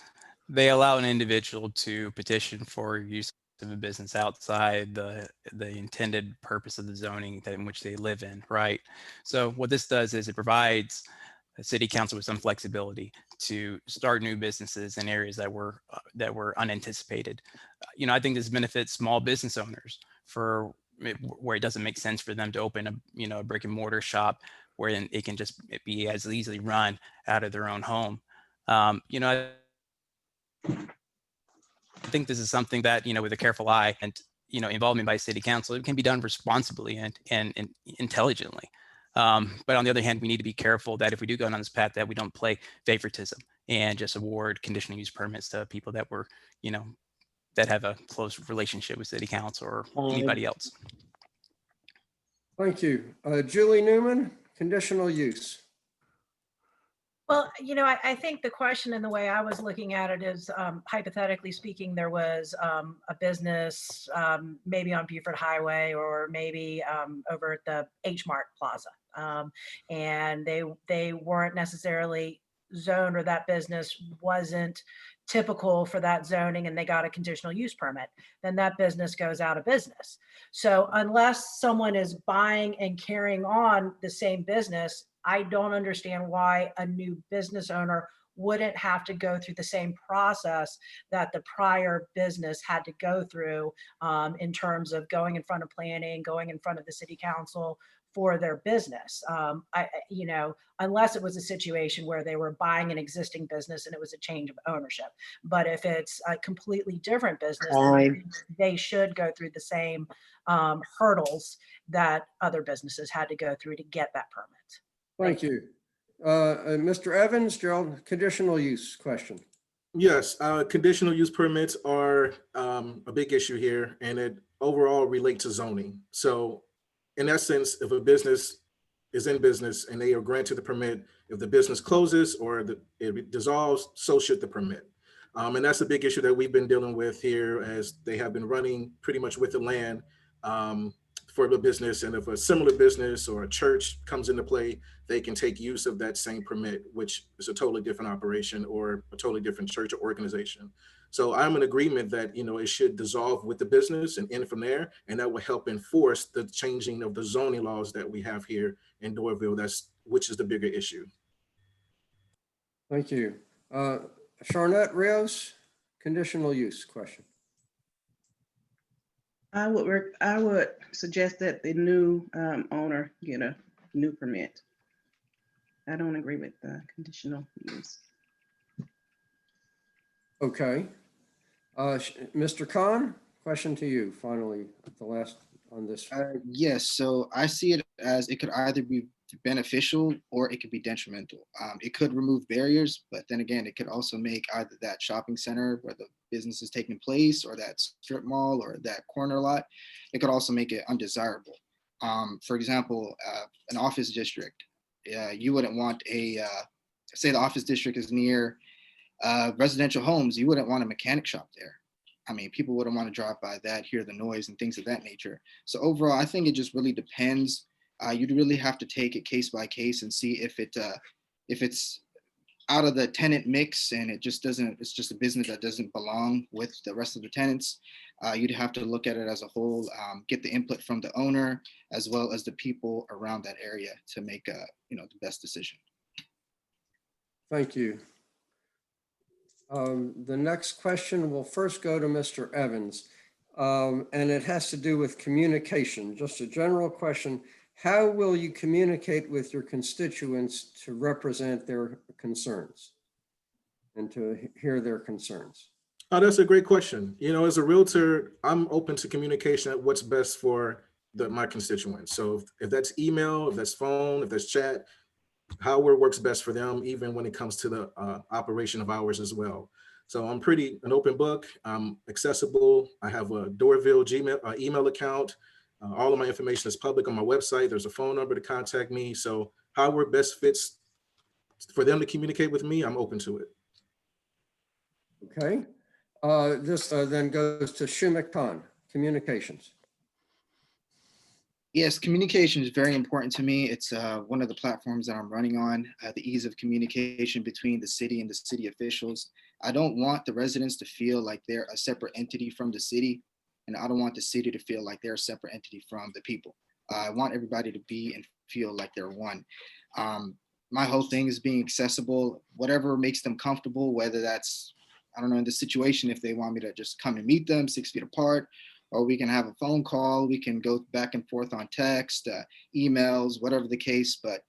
they allow an individual to petition for use of a business outside the intended purpose of the zoning in which they live in, right? So what this does is it provides the city council with some flexibility to start new businesses in areas that were unanticipated. You know, I think this benefits small business owners for where it doesn't make sense for them to open a brick and mortar shop where it can just be as easily run out of their own home. You know, I think this is something that, you know, with a careful eye and, you know, involvement by city council, it can be done responsibly and intelligently. But on the other hand, we need to be careful that if we do go down this path, that we don't play favoritism and just award conditional use permits to people that were, you know, that have a close relationship with city council or anybody else. Thank you. Julie Newman, conditional use. Well, you know, I think the question and the way I was looking at it is, hypothetically speaking, there was a business maybe on Buford Highway or maybe over at the H Mart Plaza, and they weren't necessarily zoned, or that business wasn't typical for that zoning, and they got a conditional use permit, then that business goes out of business. So unless someone is buying and carrying on the same business, I don't understand why a new business owner wouldn't have to go through the same process that the prior business had to go through in terms of going in front of planning, going in front of the city council for their business. You know, unless it was a situation where they were buying an existing business and it was a change of ownership. But if it's a completely different business, then they should go through the same hurdles that other businesses had to go through to get that permit. Thank you. Mr. Evans, Gerald, conditional use question. Yes, conditional use permits are a big issue here, and it overall relate to zoning. So in essence, if a business is in business and they are granted the permit, if the business closes or it dissolves, so should the permit. And that's a big issue that we've been dealing with here, as they have been running pretty much with the land for the business. And if a similar business or a church comes into play, they can take use of that same permit, which is a totally different operation or a totally different church or organization. So I'm in agreement that, you know, it should dissolve with the business and end from there, and that will help enforce the changing of the zoning laws that we have here in Doraville, which is the bigger issue. Thank you. Charnette, Rios, conditional use question. I would suggest that the new owner get a new permit. I don't agree with the conditional use. Okay. Mr. Khan, question to you finally, the last on this. Yes, so I see it as it could either be beneficial or it could be detrimental. It could remove barriers, but then again, it could also make either that shopping center where the business is taking place or that strip mall or that corner lot, it could also make it undesirable. For example, an office district, you wouldn't want say the office district is near Residential homes, you wouldn't want a mechanic shop there. I mean, people wouldn't want to drive by that, hear the noise and things of that nature. So overall, I think it just really depends. You'd really have to take it case by case and see if it's out of the tenant mix and it's just a business that doesn't belong with the rest of the tenants. You'd have to look at it as a whole, get the input from the owner as well as the people around that area to make the best decision. Thank you. The next question will first go to Mr. Evans, and it has to do with communication. Just a general question. How will you communicate with your constituents to represent their concerns and to hear their concerns? Oh, that's a great question. As a realtor, I'm open to communication at what's best for my constituents. So if that's email, if that's phone, if that's chat, however works best for them, even when it comes to the operation of hours as well. So I'm an open book. I'm accessible. I have a Doraville email account. All of my information is public on my website. There's a phone number to contact me. So however best fits for them to communicate with me, I'm open to it. Okay. This then goes to Shoumic Khan, communications. Yes, communication is very important to me. It's one of the platforms that I'm running on, the ease of communication between the city and the city officials. I don't want the residents to feel like they're a separate entity from the city, and I don't want the city to feel like they're a separate entity from the people. I want everybody to be and feel like they're one. My whole thing is being accessible, whatever makes them comfortable, whether that's, I don't know, in the situation, if they want me to just come and meet them 6 feet apart, or we can have a phone call, we can go back and forth on text, emails, whatever the case. But,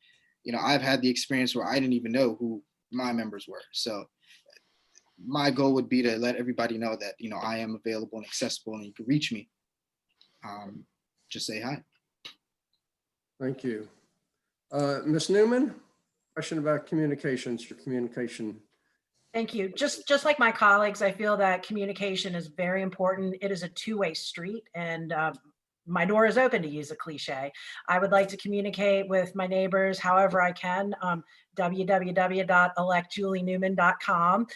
I've had the experience where I didn't even know who my members were. So my goal would be to let everybody know that, I am available and accessible and you can reach me. Just say hi. Thank you. Ms. Newman, question about communications, your communication. Thank you. Just like my colleagues, I feel that communication is very important. It is a two-way street, and my door is open, to use a cliche. I would like to communicate with my neighbors however I can. www.electjulienewman.com.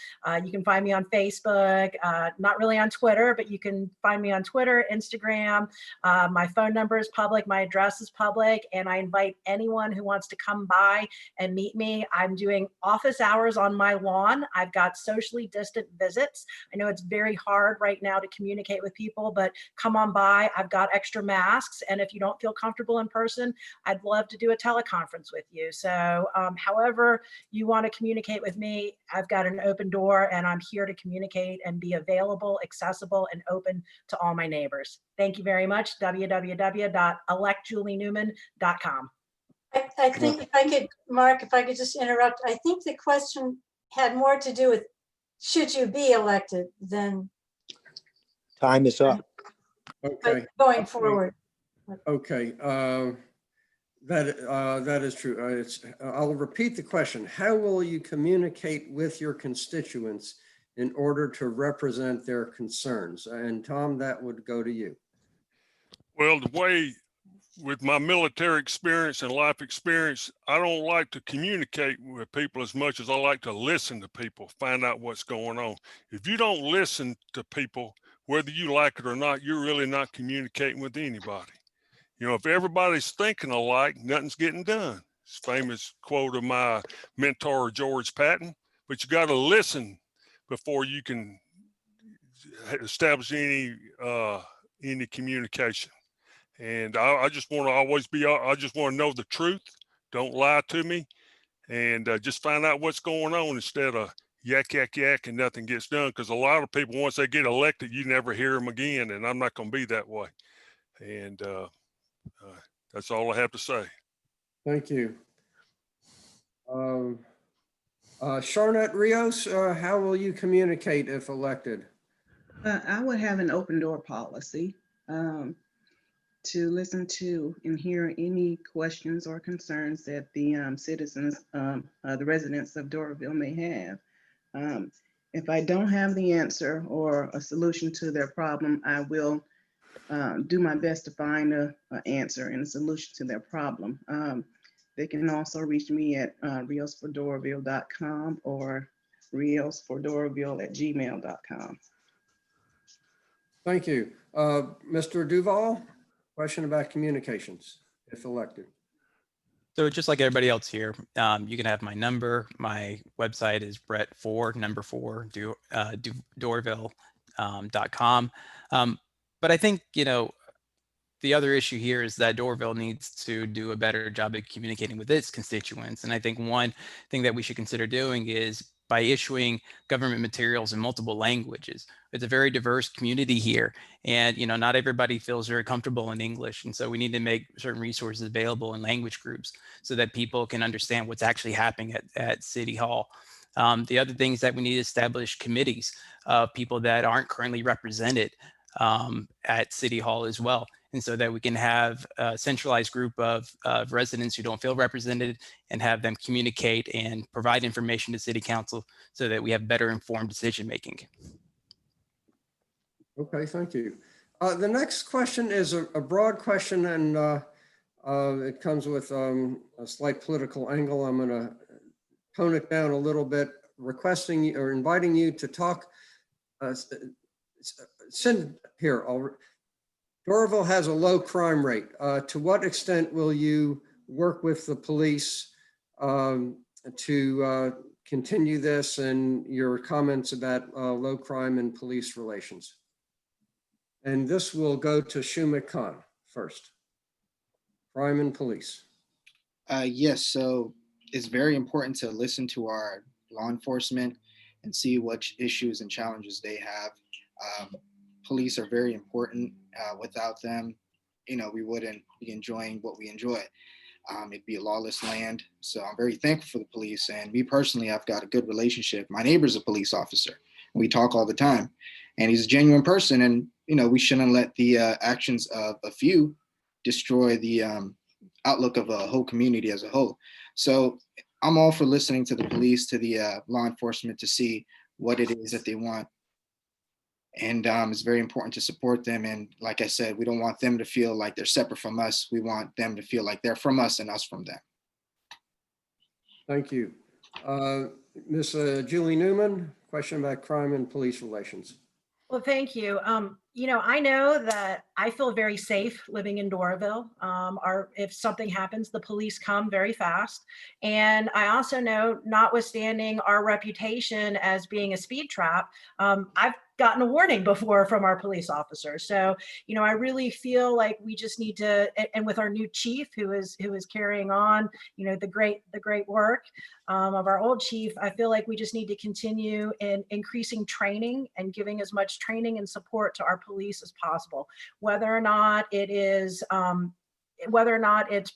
You can find me on Facebook, not really on Twitter, but you can find me on Twitter, Instagram. My phone number is public, my address is public, and I invite anyone who wants to come by and meet me. I'm doing office hours on my lawn. I've got socially distant visits. I know it's very hard right now to communicate with people, but come on by. I've got extra masks, and if you don't feel comfortable in person, I'd love to do a teleconference with you. So however you want to communicate with me, I've got an open door, and I'm here to communicate and be available, accessible, and open to all my neighbors. Thank you very much. www.electjulienewman.com. I think if I could, Mark, if I could just interrupt, I think the question had more to do with should you be elected than Time is up. Okay. going forward. Okay. That is true. I'll repeat the question. How will you communicate with your constituents in order to represent their concerns? And Tom, that would go to you. Well, the way, with my military experience and life experience, I don't like to communicate with people as much as I like to listen to people, find out what's going on. If you don't listen to people, whether you like it or not, you're really not communicating with anybody. If everybody's thinking alike, nothing's getting done. It's a famous quote of my mentor, George Patton, but you got to listen before you can establish any communication. And I just want to always I just want to know the truth. Don't lie to me, and just find out what's going on instead of yak, yak, yak, and nothing gets done. Because a lot of people, once they get elected, you never hear them again. And I'm not going to be that way. And that's all I have to say. Thank you. Charnette, Rios, how will you communicate if elected? I would have an open door policy to listen to and hear any questions or concerns that the citizens, the residents of Doraville may have. If I don't have the answer or a solution to their problem, I will do my best to find an answer and a solution to their problem. They can also reach me at riosfordoraville.com or Rios for Doraville@gmail.com. Thank you. Mr. Duvall, question about communications, if elected. So just like everybody else here, you can have my number. My website is Dorville.com. But I think, the other issue here is that Doraville needs to do a better job of communicating with its constituents. And I think one thing that we should consider doing is by issuing government materials in multiple languages. It's a very diverse community here. And, not everybody feels very comfortable in English. And so we need to make certain resources available in language groups so that people can understand what's actually happening at City Hall. The other thing is that we need to establish committees of people that aren't currently represented at City Hall as well. And so that we can have a centralized group of residents who don't feel represented and have them communicate and provide information to City Council so that we have better informed decision making. Okay, thank you. The next question is a broad question, and it comes with a slight political angle. I'm going to tone it down a little bit, requesting or inviting you to talk. Doraville has a low crime rate. To what extent will you work with the police to continue this, and your comments about low crime and police relations? And this will go to Shoumic Khan first. Crime and police. Yes, so it's very important to listen to our law enforcement and see what issues and challenges they have. Police are very important. Without them, we wouldn't be enjoying what we enjoy. It'd be a lawless land. So I'm very thankful for the police. And me personally, I've got a good relationship. My neighbor's a police officer. We talk all the time, and he's a genuine person. And, we shouldn't let the actions of a few destroy the outlook of a whole community as a whole. So I'm all for listening to the police, to the law enforcement, to see what it is that they want. And it's very important to support them. And like I said, we don't want them to feel like they're separate from us. We want them to feel like they're from us and us from them. Thank you. Ms. Julie Newman, question about crime and police relations. Well, thank you. I know that I feel very safe living in Doraville. If something happens, the police come very fast. And I also know, notwithstanding our reputation as being a speed trap, I've gotten a warning before from our police officers. So, I really feel like we just need to, and with our new chief who is carrying on, the great work of our old chief, I feel like we just need to continue in increasing training and giving as much training and support to our police as possible, whether or not it's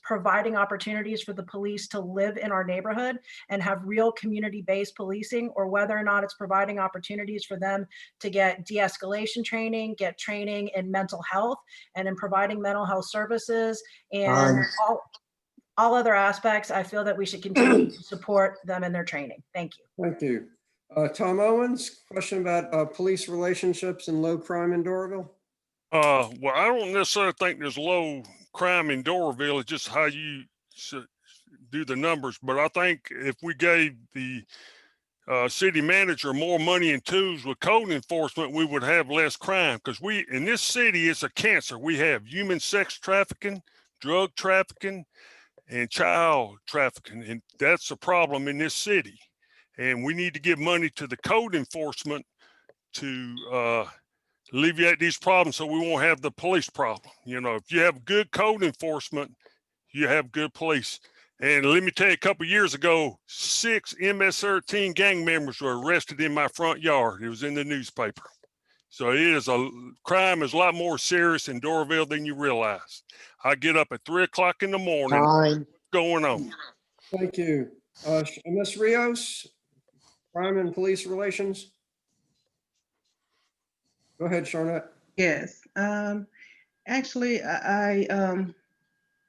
providing opportunities for the police to live in our neighborhood and have real community-based policing, or whether or not it's providing opportunities for them to get de-escalation training, get training in mental health and in providing mental health services and all other aspects. I feel that we should continue to support them in their training. Thank you. Thank you. Tom Owens, question about police relationships and low crime in Doraville. Well, I don't necessarily think there's low crime in Doraville. It's just how you do the numbers. But I think if we gave the city manager more money and tools with code enforcement, we would have less crime. Because in this city, it's a cancer. We have human sex trafficking, drug trafficking, and child trafficking. And that's a problem in this city. And we need to give money to the code enforcement to alleviate these problems so we won't have the police problem. If you have good code enforcement, you have good police. And let me tell you, a couple of years ago, 6 MS-13 gang members were arrested in my front yard. It was in the newspaper. So crime is a lot more serious in Doraville than you realize. I get up at 3 o'clock in the morning. What's going on? Thank you. Ms. Rios, crime and police relations. Go ahead, Charnette. Yes. Actually, I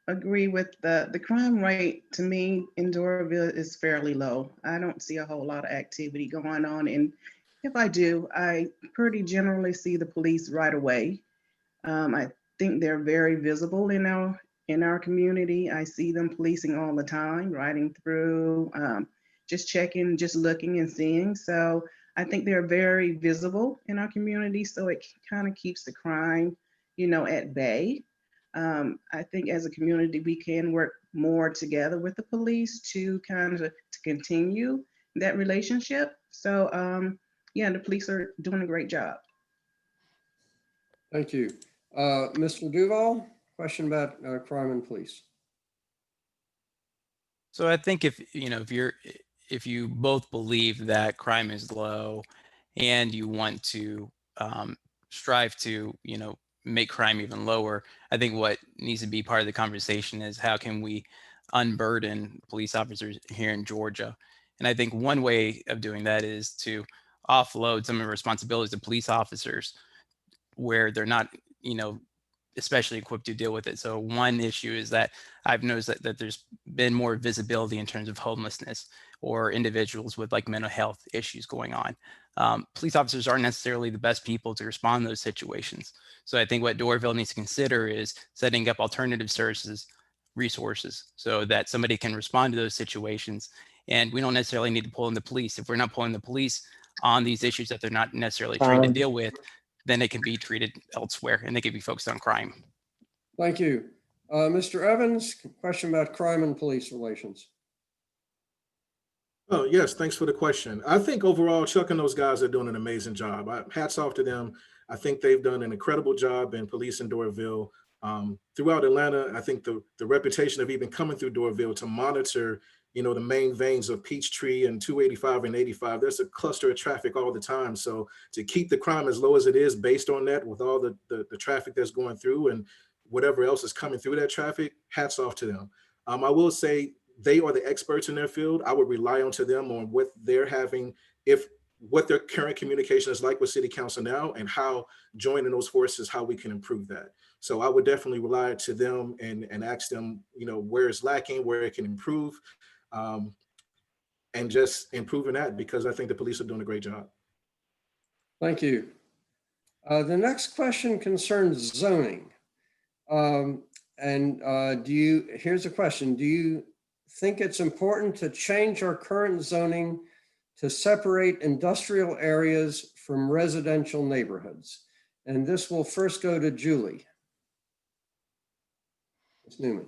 agree with the crime rate. To me, in Doraville is fairly low. I don't see a whole lot of activity going on. And if I do, I pretty generally see the police right away. I think they're very visible in our community. I see them policing all the time, riding through, just checking, just looking and seeing. So I think they're very visible in our community. So it kind of keeps the crime, at bay. I think as a community, we can work more together with the police to continue that relationship. So yeah, the police are doing a great job. Thank you. Mr. Duvall, question about crime and police. So I think if you both believe that crime is low and you want to strive to, make crime even lower, I think what needs to be part of the conversation is how can we unburden police officers here in Georgia? And I think one way of doing that is to offload some of the responsibilities of police officers where they're not, especially equipped to deal with it. So one issue is that I've noticed that there's been more visibility in terms of homelessness or individuals with like mental health issues going on. Police officers aren't necessarily the best people to respond to those situations. So I think what Doraville needs to consider is setting up alternative services, resources, so that somebody can respond to those situations. And we don't necessarily need to pull in the police. If we're not pulling the police on these issues that they're not necessarily trained to deal with, then it can be treated elsewhere and they can be focused on crime. Thank you. Mr. Evans, question about crime and police relations. Oh, yes, thanks for the question. I think overall, Chuck and those guys are doing an amazing job. Hats off to them. I think they've done an incredible job in police in Doraville. Throughout Atlanta, I think the reputation of even coming through Doraville to monitor, the main veins of Peachtree and 285 and 85, there's a cluster of traffic all the time. So to keep the crime as low as it is based on that, with all the traffic that's going through and whatever else is coming through that traffic, hats off to them. I will say they are the experts in their field. I would rely on to them on what they're having, what their current communication is like with City Council now, and how joining those forces, how we can improve that. So I would definitely rely to them and ask them, where it's lacking, where it can improve, and just improving that, because I think the police are doing a great job. Thank you. The next question concerns zoning. Here's a question. Do you think it's important to change our current zoning to separate industrial areas from residential neighborhoods? And this will first go to Julie. Ms. Newman,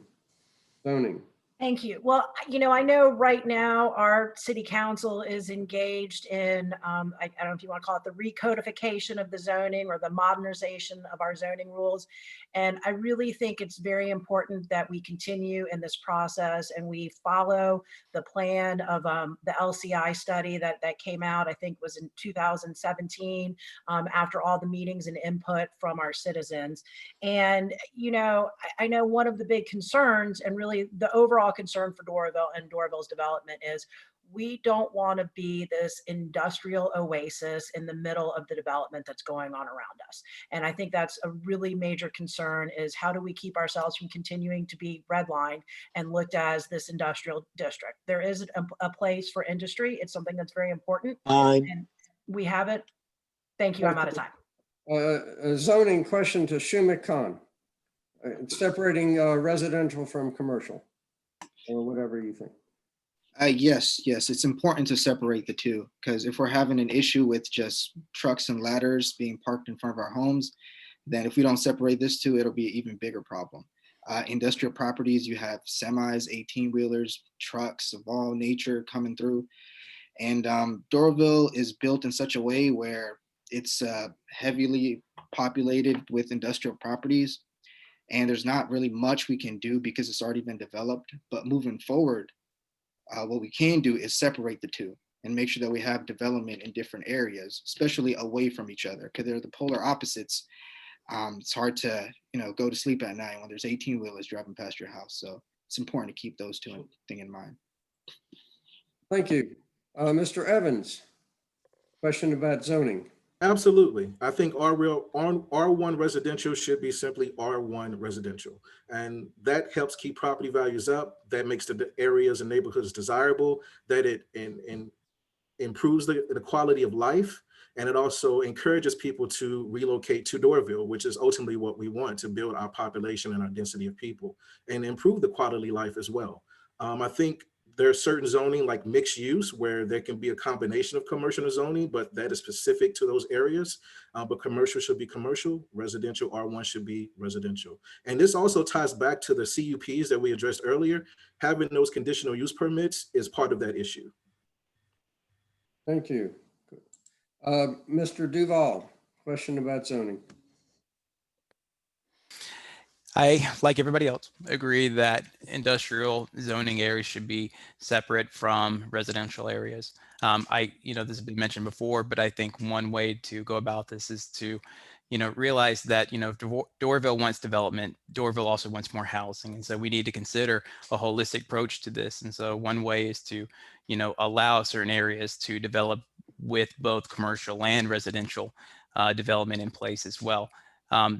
zoning. Thank you. Well, I know right now our city council is engaged in, I don't know if you want to call it the recodification of the zoning or the modernization of our zoning rules. And I really think it's very important that we continue in this process and we follow the plan of the LCI study that came out, I think was in 2017, after all the meetings and input from our citizens. And, I know one of the big concerns and really the overall concern for Doraville and Doraville's development is we don't want to be this industrial oasis in the middle of the development that's going on around us. And I think that's a really major concern, is how do we keep ourselves from continuing to be redlined and looked as this industrial district? There is a place for industry. It's something that's very important. And we have it. Thank you. I'm out of time. A zoning question to Shoumic Khan. Separating residential from commercial, or whatever you think. Yes, it's important to separate the two, because if we're having an issue with just trucks and ladders being parked in front of our homes, then if we don't separate this two, it'll be an even bigger problem. Industrial properties, you have semis, 18-wheelers, trucks of all nature coming through. And Doraville is built in such a way where it's heavily populated with industrial properties. And there's not really much we can do because it's already been developed. But moving forward, what we can do is separate the two and make sure that we have development in different areas, especially away from each other, because they're the polar opposites. It's hard to, go to sleep at night when there's 18-wheelers driving past your house. So it's important to keep those two things in mind. Thank you. Mr. Evans, question about zoning. Absolutely. I think R1 residential should be simply R1 residential. And that helps keep property values up. That makes the areas and neighborhoods desirable, that it improves the quality of life. And it also encourages people to relocate to Doraville, which is ultimately what we want, to build our population and our density of people and improve the quality of life as well. I think there's certain zoning like mixed use where there can be a combination of commercial and zoning, but that is specific to those areas. But commercial should be commercial, residential R1 should be residential. And this also ties back to the CUPs that we addressed earlier. Having those conditional use permits is part of that issue. Thank you. Mr. Duvall, question about zoning. I, like everybody else, agree that industrial zoning areas should be separate from residential areas. This has been mentioned before, but I think one way to go about this is to, realize that, Doraville wants development. Doraville also wants more housing. And so we need to consider a holistic approach to this. And so one way is to, allow certain areas to develop with both commercial and residential development in place as well.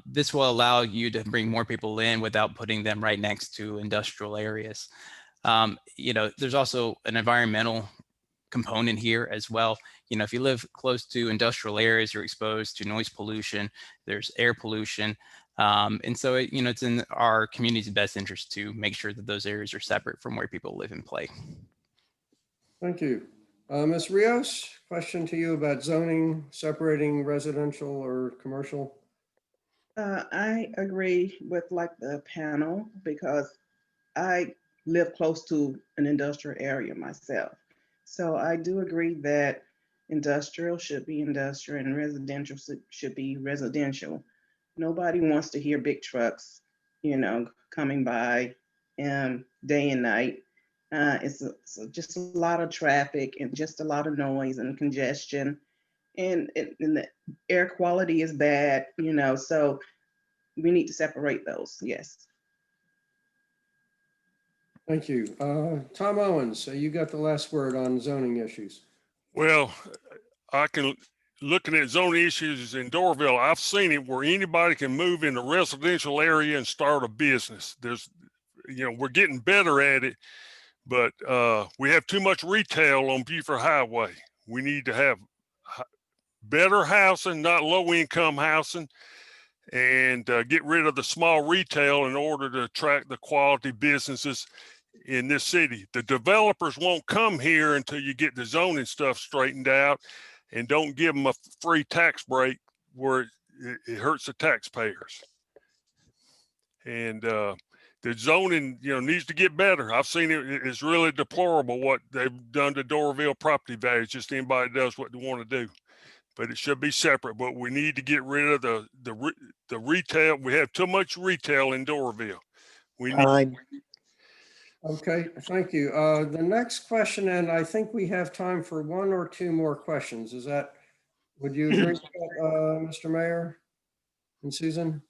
This will allow you to bring more people in without putting them right next to industrial areas. There's also an environmental component here as well. If you live close to industrial areas, you're exposed to noise pollution, there's air pollution. And so, it's in our community's best interest to make sure that those areas are separate from where people live and play. Thank you. Ms. Rios, question to you about zoning, separating residential or commercial. I agree with like the panel because I live close to an industrial area myself. So I do agree that industrial should be industrial and residential should be residential. Nobody wants to hear big trucks, coming by day and night. It's just a lot of traffic and just a lot of noise and congestion. And the air quality is bad, so we need to separate those, yes. Thank you. Tom Owens, so you got the last word on zoning issues. Well, looking at zoning issues in Doraville, I've seen it where anybody can move in a residential area and start a business. We're getting better at it, but we have too much retail on Buford Highway. We need to have better housing, not low income housing, and get rid of the small retail in order to attract the quality businesses in this city. The developers won't come here until you get the zoning stuff straightened out and don't give them a free tax break where it hurts the taxpayers. And the zoning, needs to get better. I've seen it. It's really deplorable what they've done to Doraville property values. Just anybody does what they want to do. But it should be separate. But we need to get rid of the retail. We have too much retail in Doraville. Time. Okay, thank you. The next question, and I think we have time for one or two more questions. Would you agree with that, Mr. Mayor and Susan?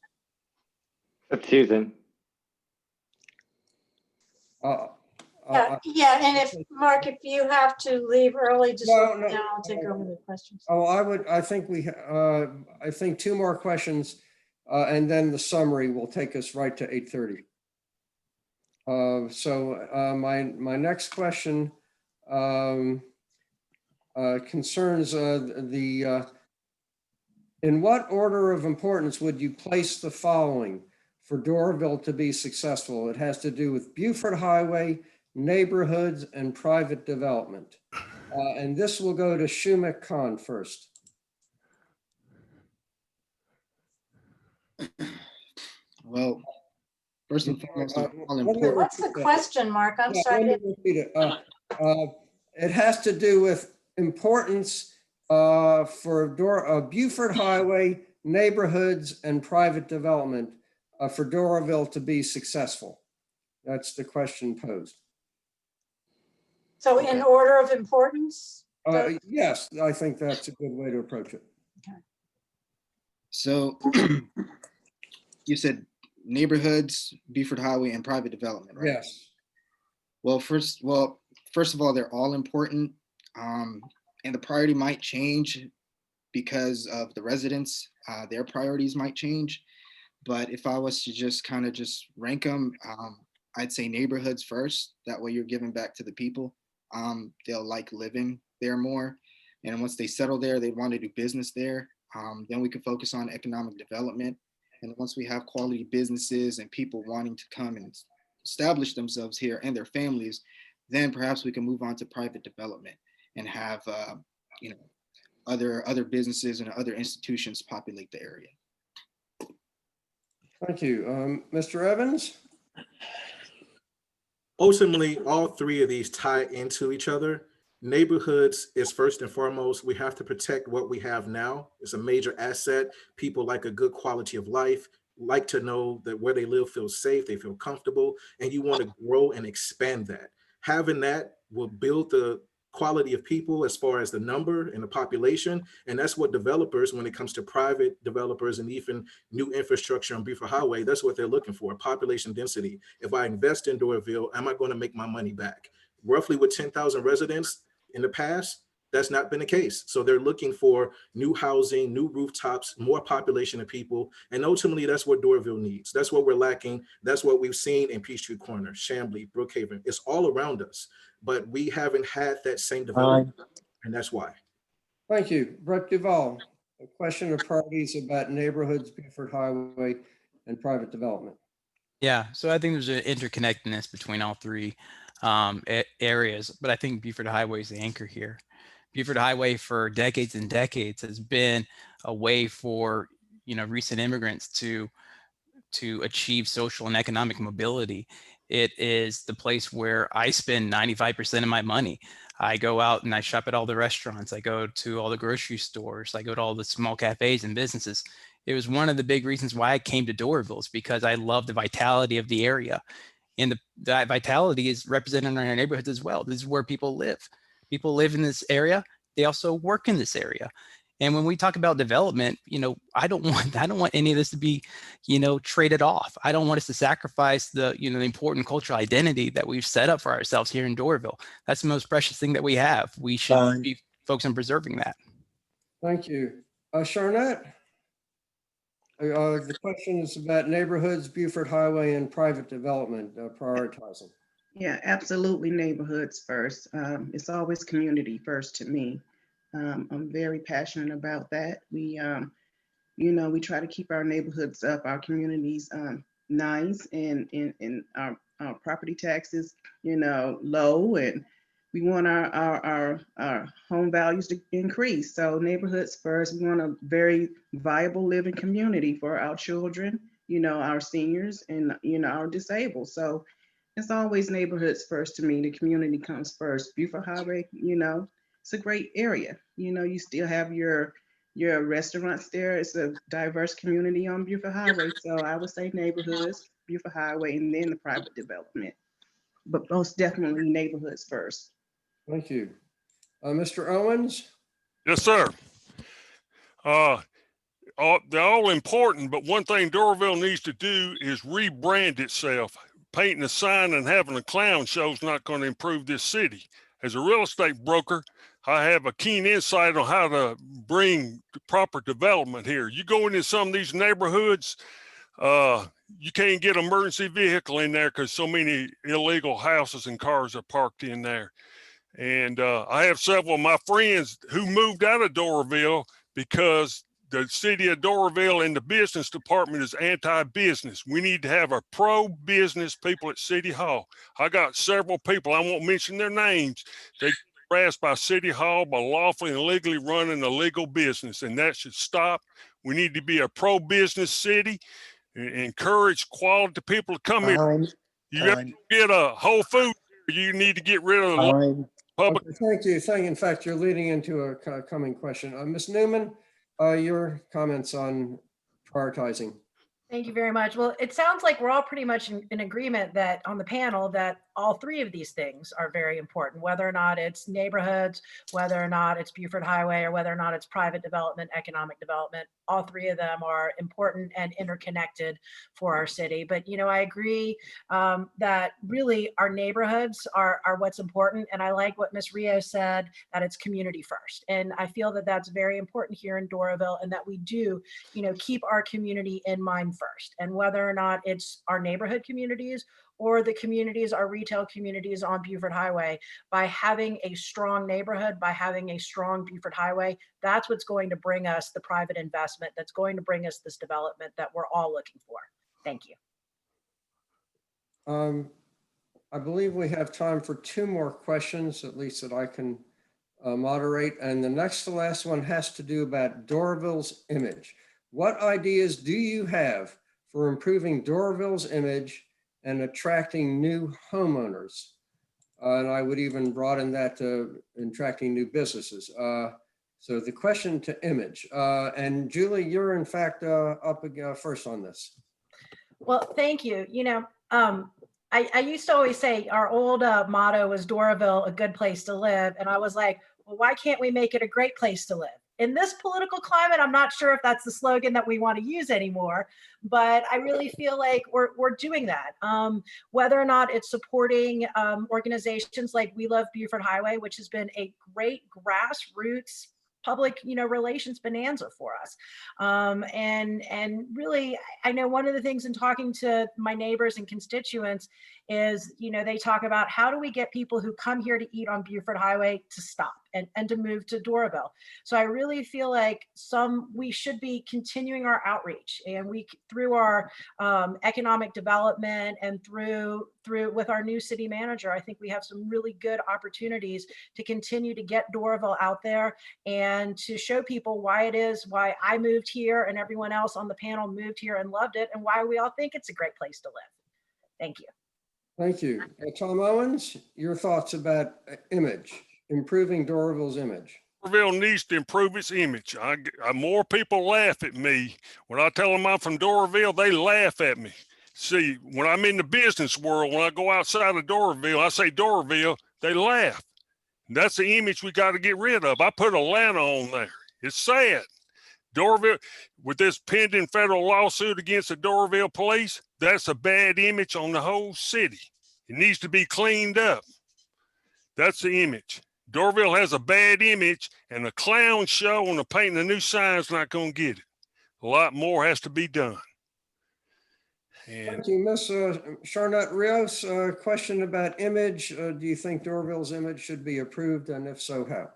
Susan. Yeah, and if, Mark, if you have to leave early, just let me know, I'll take over the questions. I think two more questions, and then the summary will take us right to 8:30. My next question concerns in what order of importance would you place the following for Doraville to be successful? It has to do with Buford Highway, neighborhoods, and private development. And this will go to Shoumic Khan first. Well, first and foremost, What's the question, Mark? I'm sorry. Let me repeat it. It has to do with importance for Buford Highway, neighborhoods, and private development for Doraville to be successful. That's the question posed. So in order of importance? Yes, I think that's a good way to approach it. Okay. So you said neighborhoods, Buford Highway, and private development, right? Yes. Well, first of all, they're all important, and the priority might change because of the residents. Their priorities might change, but if I was to just kind of rank them, I'd say neighborhoods first. That way, you're giving back to the people. They'll like living there more, and once they settle there, they want to do business there. Then we can focus on economic development. And once we have quality businesses and people wanting to come and establish themselves here and their families, then perhaps we can move on to private development and have other businesses and other institutions populate the area. Thank you. Mr. Evans? Ultimately, all three of these tie into each other. Neighborhoods is first and foremost. We have to protect what we have now. It's a major asset. People like a good quality of life, like to know that where they live feels safe, they feel comfortable, and you want to grow and expand that. Having that will build the quality of people as far as the number and the population. And that's what developers, when it comes to private developers and even new infrastructure on Buford Highway, that's what they're looking for, population density. If I invest in Doraville, am I going to make my money back? Roughly with 10,000 residents in the past, that's not been the case. So they're looking for new housing, new rooftops, more population of people. And ultimately, that's what Doraville needs. That's what we're lacking. That's what we've seen in Peachtree Corner, Chamblee, Brookhaven. It's all around us, but we haven't had that same development, and that's why. Thank you. Brett Duvall, a question of priorities about neighborhoods, Buford Highway, and private development. Yeah, so I think there's an interconnectedness between all three areas, but I think Buford Highway is the anchor here. Buford Highway for decades and decades has been a way for recent immigrants to achieve social and economic mobility. It is the place where I spend 95% of my money. I go out and I shop at all the restaurants. I go to all the grocery stores. I go to all the small cafes and businesses. It was one of the big reasons why I came to Doraville, is because I love the vitality of the area. And that vitality is represented in our neighborhoods as well. This is where people live. People live in this area. They also work in this area. And when we talk about development, I don't want any of this to be, traded off. I don't want us to sacrifice the important cultural identity that we've set up for ourselves here in Doraville. That's the most precious thing that we have. We should be focused on preserving that. Thank you. Charnette? The question is about neighborhoods, Buford Highway, and private development prioritizing. Yeah, absolutely. Neighborhoods first. It's always community first to me. I'm very passionate about that. We try to keep our neighborhoods up, our communities nice, and our property taxes, low, and we want our home values to increase. So neighborhoods first. We want a very viable living community for our children, our seniors, and our disabled. So it's always neighborhoods first to me. The community comes first. Buford Highway, it's a great area. You still have your restaurants there. It's a diverse community on Buford Highway. So I would say neighborhoods, Buford Highway, and then the private development. But most definitely neighborhoods first. Thank you. Mr. Owens? Yes, sir. They're all important, but one thing Doraville needs to do is rebrand itself. Painting a sign and having a clown show is not going to improve this city. As a real estate broker, I have a keen insight on how to bring proper development here. You go into some of these neighborhoods, you can't get an emergency vehicle in there because so many illegal houses and cars are parked in there. And I have several of my friends who moved out of Doraville because the city of Doraville and the business department is anti-business. We need to have a pro-business people at City Hall. I got several people, I won't mention their names, they get harassed by City Hall by lawfully and legally running a legal business, and that should stop. We need to be a pro-business city and encourage quality people to come here. You got to get a Whole Foods, you need to get rid of the public. Okay, thank you. In fact, you're leading into a coming question. Ms. Newman, your comments on prioritizing. Thank you very much. Well, it sounds like we're all pretty much in agreement that on the panel that all three of these things are very important, whether or not it's neighborhoods, whether or not it's Buford Highway, or whether or not it's private development, economic development. All three of them are important and interconnected for our city. But, I agree that really our neighborhoods are what's important. And I like what Ms. Rios said, that it's community first. And I feel that that's very important here in Doraville, and that we do, keep our community in mind first. And whether or not it's our neighborhood communities or the communities, our retail communities on Buford Highway, by having a strong neighborhood, by having a strong Buford Highway, that's what's going to bring us the private investment, that's going to bring us this development that we're all looking for. Thank you. I believe we have time for 2 more questions, at least that I can moderate. And the next to last one has to do about Doraville's image. What ideas do you have for improving Doraville's image and attracting new homeowners? And I would even broaden that to attracting new businesses. So the question to image. And Julie, you're in fact up first on this. Well, thank you. You know, I used to always say our old motto was Doraville, a good place to live. And I was like, well, why can't we make it a great place to live? In this political climate, I'm not sure if that's the slogan that we want to use anymore, but I really feel like we're doing that. Whether or not it's supporting organizations like We Love Buford Highway, which has been a great grassroots public, relations bonanza for us. And really, I know one of the things in talking to my neighbors and constituents is, they talk about how do we get people who come here to eat on Buford Highway to stop and to move to Doraville. So I really feel like we should be continuing our outreach, and through our economic development and through with our new city manager, I think we have some really good opportunities to continue to get Doraville out there and to show people why I moved here and everyone else on the panel moved here and loved it, and why we all think it's a great place to live. Thank you. Thank you. Tom Owens, your thoughts about image, improving Doraville's image. Doraville needs to improve its image. More people laugh at me. When I tell them I'm from Doraville, they laugh at me. See, when I'm in the business world, when I go outside of Doraville, I say Doraville, they laugh. That's the image we got to get rid of. I put Atlanta on there. It's sad. Doraville, with this pending federal lawsuit against the Doraville police, that's a bad image on the whole city. It needs to be cleaned up. That's the image. Doraville has a bad image, and a clown show on the painting a new sign is not going to get it. A lot more has to be done. And thank you, Ms. Charnette Rios. Question about image. Do you think Doraville's image should be approved, and if so, how?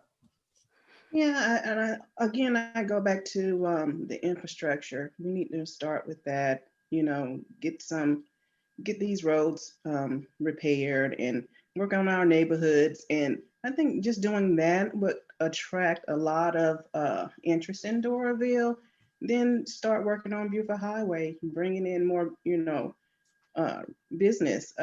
Yeah, I go back to the infrastructure. We need to start with that. Get these roads repaired and work on our neighborhoods. And I think just doing that would attract a lot of interest in Doraville. Then start working on Buford Highway, bringing in more, business,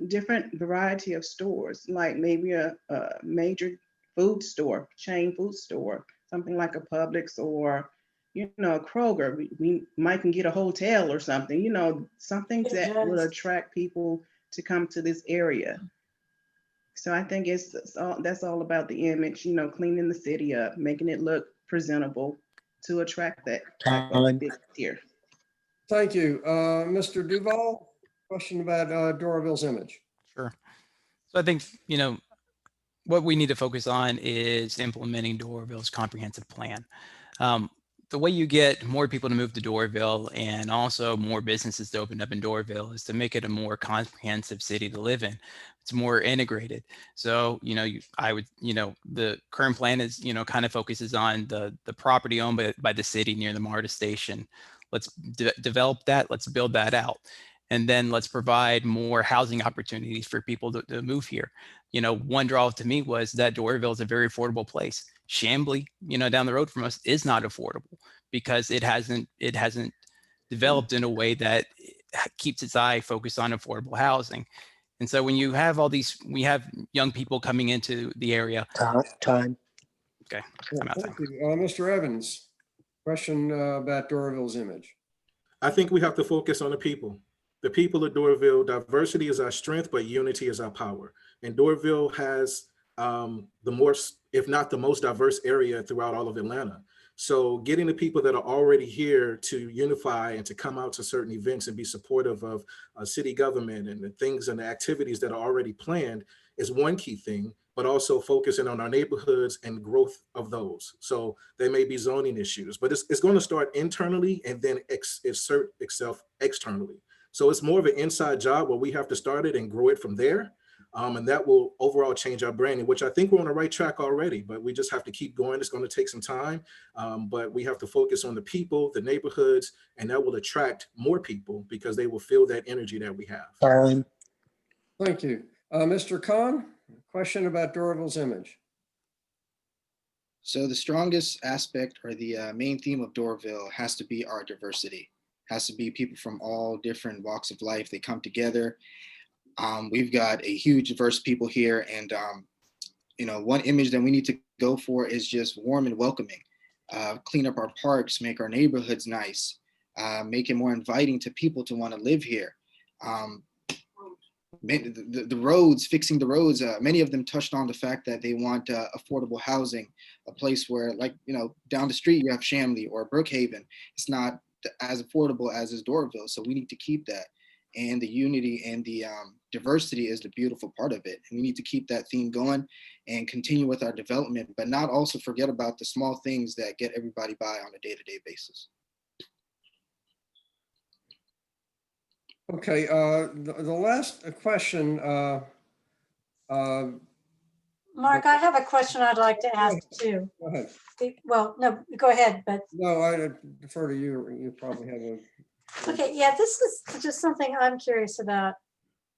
different variety of stores, like maybe a major food store, chain food store, something like a Publix or, a Kroger. We might can get a hotel or something, something that would attract people to come to this area. So I think that's all about the image, cleaning the city up, making it look presentable to attract that type of business here. Thank you. Mr. Duvall, question about Doraville's image. Sure. So I think, what we need to focus on is implementing Doraville's comprehensive plan. The way you get more people to move to Doraville and also more businesses to open up in Doraville is to make it a more comprehensive city to live in. It's more integrated. So, the current plan is, kind of focuses on the property owned by the city near the MARTA station. Let's develop that. Let's build that out. And then let's provide more housing opportunities for people to move here. One draw to me was that Doraville is a very affordable place. Chambly, down the road from us is not affordable because it hasn't developed in a way that keeps its eye focused on affordable housing. And so when you have we have young people coming into the area. Time. Okay. Thank you. Mr. Evans, question about Doraville's image. I think we have to focus on the people. The people of Doraville. Diversity is our strength, but unity is our power. And Doraville has the most, if not the most diverse area throughout all of Atlanta. So getting the people that are already here to unify and to come out to certain events and be supportive of city government and the things and the activities that are already planned is one key thing, but also focusing on our neighborhoods and growth of those. So there may be zoning issues, but it's going to start internally and then exert itself externally. So it's more of an inside job where we have to start it and grow it from there. And that will overall change our branding, which I think we're on the right track already, but we just have to keep going. It's going to take some time, but we have to focus on the people, the neighborhoods, and that will attract more people because they will feel that energy that we have. Time. Thank you. Mr. Khan, question about Doraville's image. So the strongest aspect or the main theme of Doraville has to be our diversity. Has to be people from all different walks of life. They come together. We've got a huge diverse people here, and one image that we need to go for is just warm and welcoming. Clean up our parks, make our neighborhoods nice, make it more inviting to people to want to live here. The roads, fixing the roads, many of them touched on the fact that they want affordable housing, a place where, like, down the street you have Shamley or Brookhaven. It's not as affordable as is Doraville, so we need to keep that. And the unity and the diversity is the beautiful part of it. And we need to keep that theme going and continue with our development, but not also forget about the small things that get everybody by on a day-to-day basis. Okay, the last question. Mark, I have a question I'd like to ask too. Go ahead. Well, no, go ahead, but. No, I defer to you. You probably have a. Okay, yeah, this is just something I'm curious about,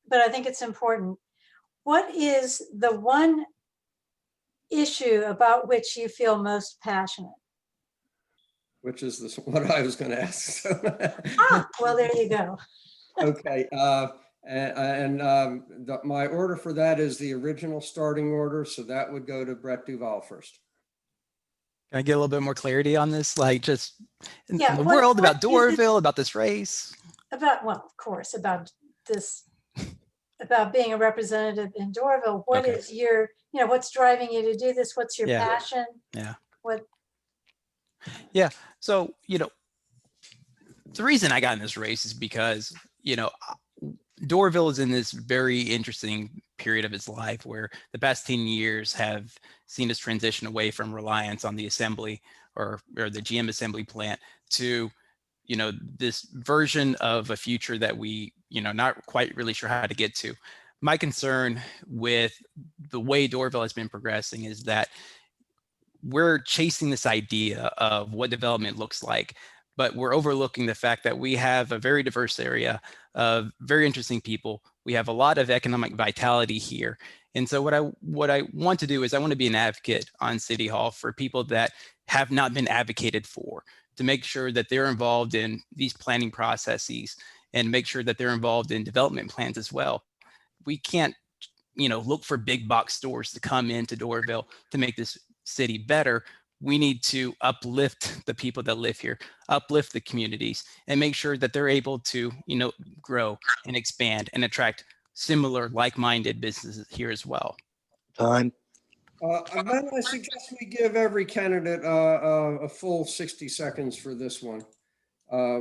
but I think it's important. What is the one issue about which you feel most passionate? Which is this, what I was going to ask. Well, there you go. Okay, my order for that is the original starting order, so that would go to Brett Duvall first. Can I get a little bit more clarity on this? Like, just in Yeah, the what- world, what about is it- Doraville, about this race. Well, of course, about this, about being a representative in Doraville. What Okay. is your, what's driving you to do this? What's your Yeah. passion? Yeah. What? Yeah. So, the reason I got in this race is because, Doraville is in this very interesting period of its life where the past 10 years have seen us transition away from reliance on the assembly or the GM assembly plant to, this version of a future that we, not quite really sure how to get to. My concern with the way Doraville has been progressing is that we're chasing this idea of what development looks like, but we're overlooking the fact that we have a very diverse area of very interesting people. We have a lot of economic vitality here. And so what I want to do is I want to be an advocate on City Hall for people that have not been advocated for, to make sure that they're involved in these planning processes and make sure that they're involved in development plans as well. We can't, look for big box stores to come into Doraville to make this city better. We need to uplift the people that live here, uplift the communities, and make sure that they're able to, grow and expand and attract similar like-minded businesses here as well. Time. Ben, I suggest we give every candidate a full 60 seconds for this one,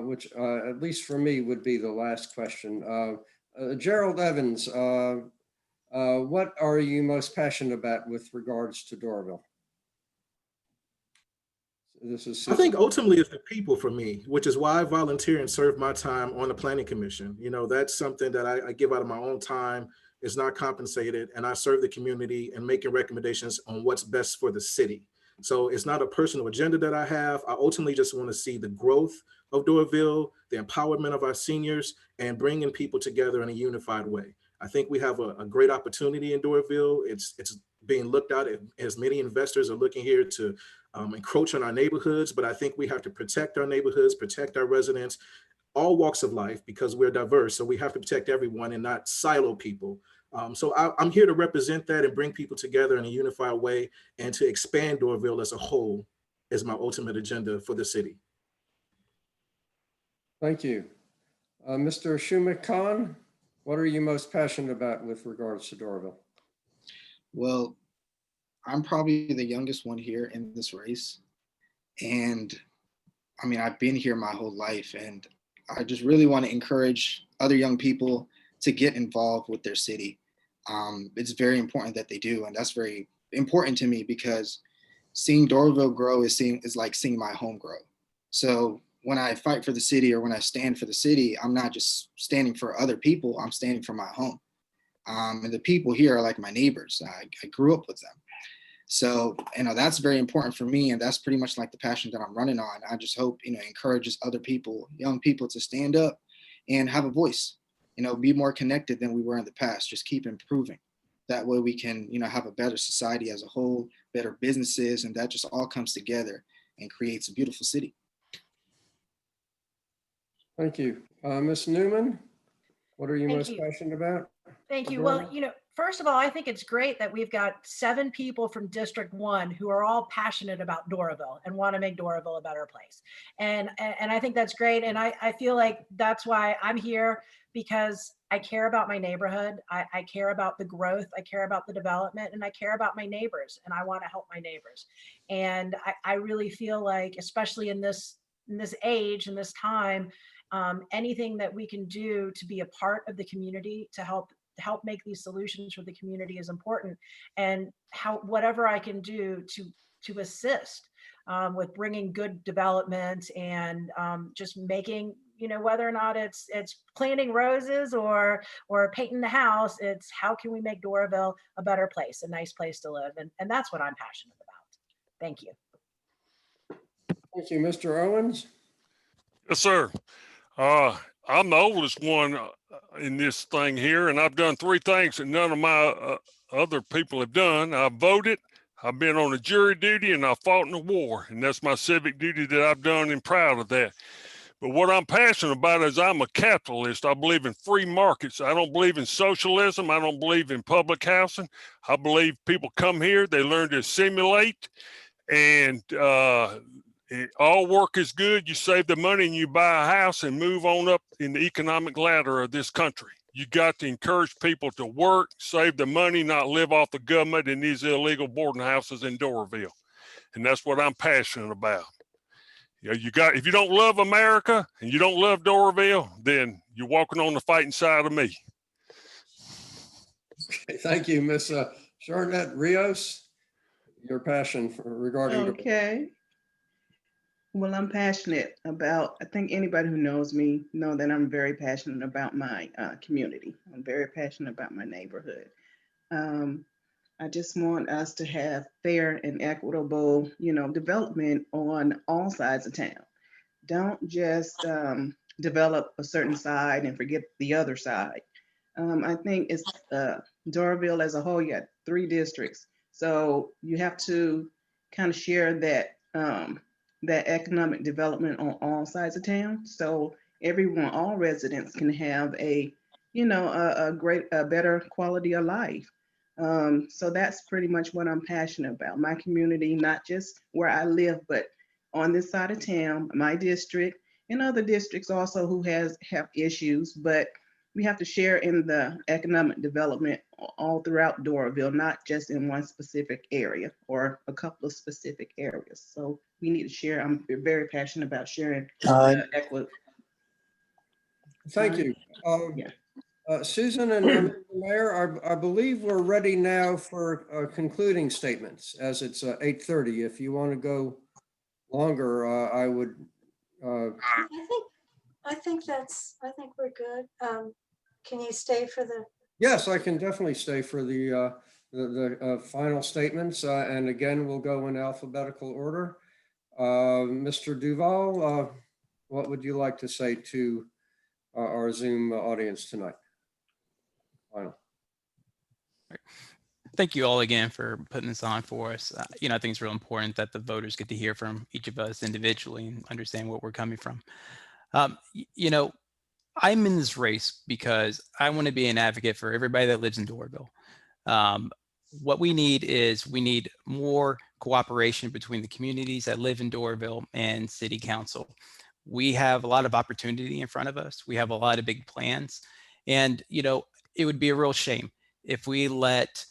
which at least for me would be the last question. Gerald Evans, what are you most passionate about with regards to Doraville? This is I think ultimately it's the people for me, which is why I volunteer and serve my time on the planning commission. That's something that I give out of my own time. It's not compensated, and I serve the community and making recommendations on what's best for the city. So it's not a personal agenda that I have. I ultimately just want to see the growth of Doraville, the empowerment of our seniors, and bringing people together in a unified way. I think we have a great opportunity in Doraville. It's being looked at as many investors are looking here to encroach on our neighborhoods, but I think we have to protect our neighborhoods, protect our residents, all walks of life, because we're diverse. So we have to protect everyone and not silo people. So I'm here to represent that and bring people together in a unified way, and to expand Doraville as a whole is my ultimate agenda for the city. Thank you. Mr. Shoumic Khan, what are you most passionate about with regards to Doraville? Well, I'm probably the youngest one here in this race. And I mean, I've been here my whole life, and I just really want to encourage other young people to get involved with their city. It's very important that they do. And that's very important to me, because seeing Doraville grow is like seeing my home grow. So when I fight for the city, or when I stand for the city, I'm not just standing for other people, I'm standing for my home. And the people here are like my neighbors. I grew up with them. So, that's very important for me. And that's pretty much like the passion that I'm running on. I just hope, encourages other people, young people, to stand up and have a voice. be more connected than we were in the past. Just keep improving. That way we can, have a better society as a whole, better businesses, and that just all comes together and creates a beautiful city. Thank you. Ms. Newman, what are you Thank most you. passionate about? Thank for you. Well, Doraville? first of all, I think it's great that we've got 7 people from District 1 who are all passionate about Doraville and want to make Doraville a better place. And I think that's great. And I feel like that's why I'm here, because I care about my neighborhood. I care about the growth. I care about the development, and I care about my neighbors, and I want to help my neighbors. And I really feel like, especially in this age, in this time, anything that we can do to be a part of the community to help make these solutions for the community is important. And whatever I can do to assist with bringing good development and just making, whether or not it's planting roses or painting the house, it's how can we make Doraville a better place, a nice place to live. And that's what I'm passionate about. Thank you. Thank you, Mr. Owens. Yes, sir. I'm the oldest one in this thing here, and I've done 3 things that none of my other people have done. I've voted, I've been on a jury duty, and I fought in a war, and that's my civic duty that I've done, and proud of that. But what I'm passionate about is I'm a capitalist. I believe in free markets. I don't believe in socialism. I don't believe in public housing. I believe people come here, they learn to assimilate, and all work is good. You save the money and you buy a house and move on up in the economic ladder of this country. You got to encourage people to work, save the money, not live off the government in these illegal boarding houses in Doraville. And that's what I'm passionate about. If you don't love America and you don't love Doraville, then you're walking on the fighting side of me. Okay, thank you, Ms. Charnette. Rios, your passion regarding. Okay. Well, I'm passionate about, I think anybody who knows me know that I'm very passionate about my community. I'm very passionate about my neighborhood. I just want us to have fair and equitable, development on all sides of town. Don't just develop a certain side and forget the other side. I think it's Doraville as a whole, you got 3 districts. So you have to kind of share that that economic development on all sides of town. So everyone, all residents can have a better quality of life. So that's pretty much what I'm passionate about. My community, not just where I live, but on this side of town, my district, and other districts also who have issues, but we have to share in the economic development all throughout Doraville, not just in one specific area or a couple of specific areas. So we need to share. I'm very passionate about sharing equity. Thank you. Susan and Mr. Mayor, I believe we're ready now for concluding statements, as it's 8:30. If you want to go longer, I would. I think we're good. Can you stay for the? Yes, I can definitely stay for the final statements. And again, we'll go in alphabetical order. Mr. Duvall, what would you like to say to our Zoom audience tonight? Final. Thank you all again for putting this on for us. I think it's real important that the voters get to hear from each of us individually and understand where we're coming from. I'm in this race because I want to be an advocate for everybody that lives in Doraville. What we need more cooperation between the communities that live in Doraville and City Council. We have a lot of opportunity in front of us. We have a lot of big plans. And, it would be a real shame if we let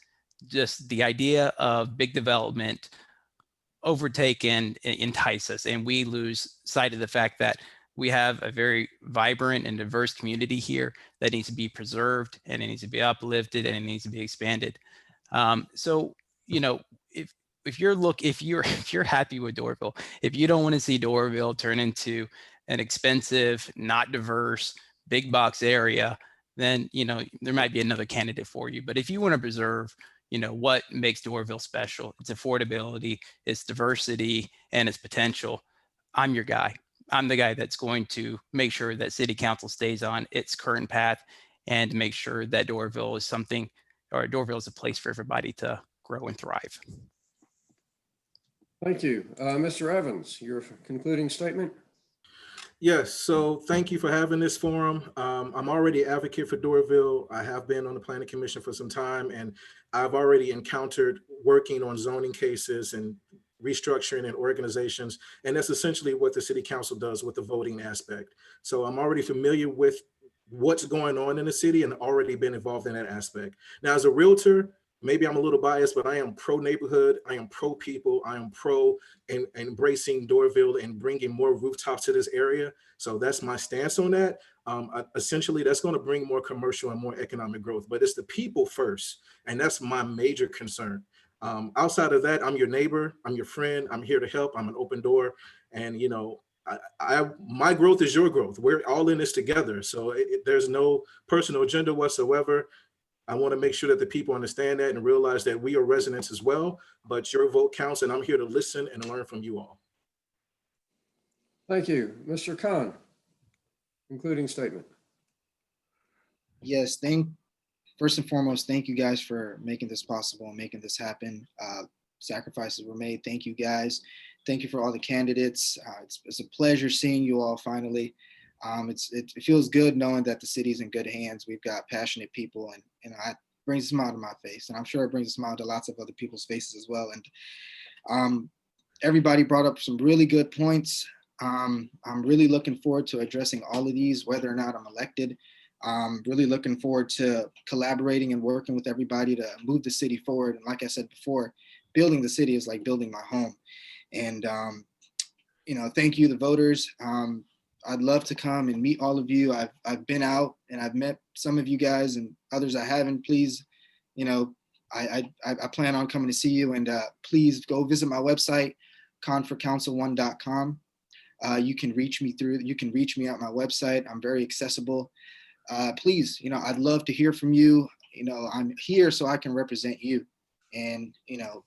just the idea of big development overtake and entice us, and we lose sight of the fact that we have a very vibrant and diverse community here that needs to be preserved, and it needs to be uplifted, and it needs to be expanded. So, if you're happy with Doraville, if you don't want to see Doraville turn into an expensive, not diverse, big box area, then there might be another candidate for you. But if you want to preserve, what makes Doraville special, its affordability, its diversity, and its potential, I'm your guy. I'm the guy that's going to make sure that City Council stays on its current path and make sure that Doraville is something, or Doraville is a place for everybody to grow and thrive. Thank you. Mr. Evans, your concluding statement? Yes, so thank you for having this forum. I'm already an advocate for Doraville. I have been on the Planning Commission for some time, and I've already encountered working on zoning cases and restructuring and organizations. And that's essentially what the city council does with the voting aspect. So I'm already familiar with what's going on in the city and already been involved in that aspect. Now, as a realtor, maybe I'm a little biased, but I am pro neighborhood. I am pro people. I am pro embracing Doraville and bringing more rooftops to this area. So that's my stance on that. Essentially, that's going to bring more commercial and more economic growth, but it's the people first. And that's my major concern. Outside of that, I'm your neighbor. I'm your friend. I'm here to help. I'm an open door. And, you know, my growth is your growth. We're all in this together. So there's no personal agenda whatsoever. I want to make sure that the people understand that and realize that we are residents as well, but your vote counts, and I'm here to listen and learn from you all. Thank you. Mr. Khan, concluding statement. Yes, first and foremost, thank you guys for making this possible and making this happen. Sacrifices were made. Thank you guys. Thank you for all the candidates. It's a pleasure seeing you all finally. It feels good knowing that the city's in good hands. We've got passionate people, and it brings a smile to my face, and I'm sure it brings a smile to lots of other people's faces as well. And everybody brought up some really good points. I'm really looking forward to addressing all of these, whether or not I'm elected. Really looking forward to collaborating and working with everybody to move the city forward. And like I said before, building the city is like building my home. And you know, thank you, the voters. I'd love to come and meet all of you. I've been out and I've met some of you guys, and others I haven't. Please, you know, I plan on coming to see you, and please go visit my website, conforcouncil1.com. You can reach me at my website. I'm very accessible. Please, you know, I'd love to hear from you. You know, I'm here so I can represent you and, you know,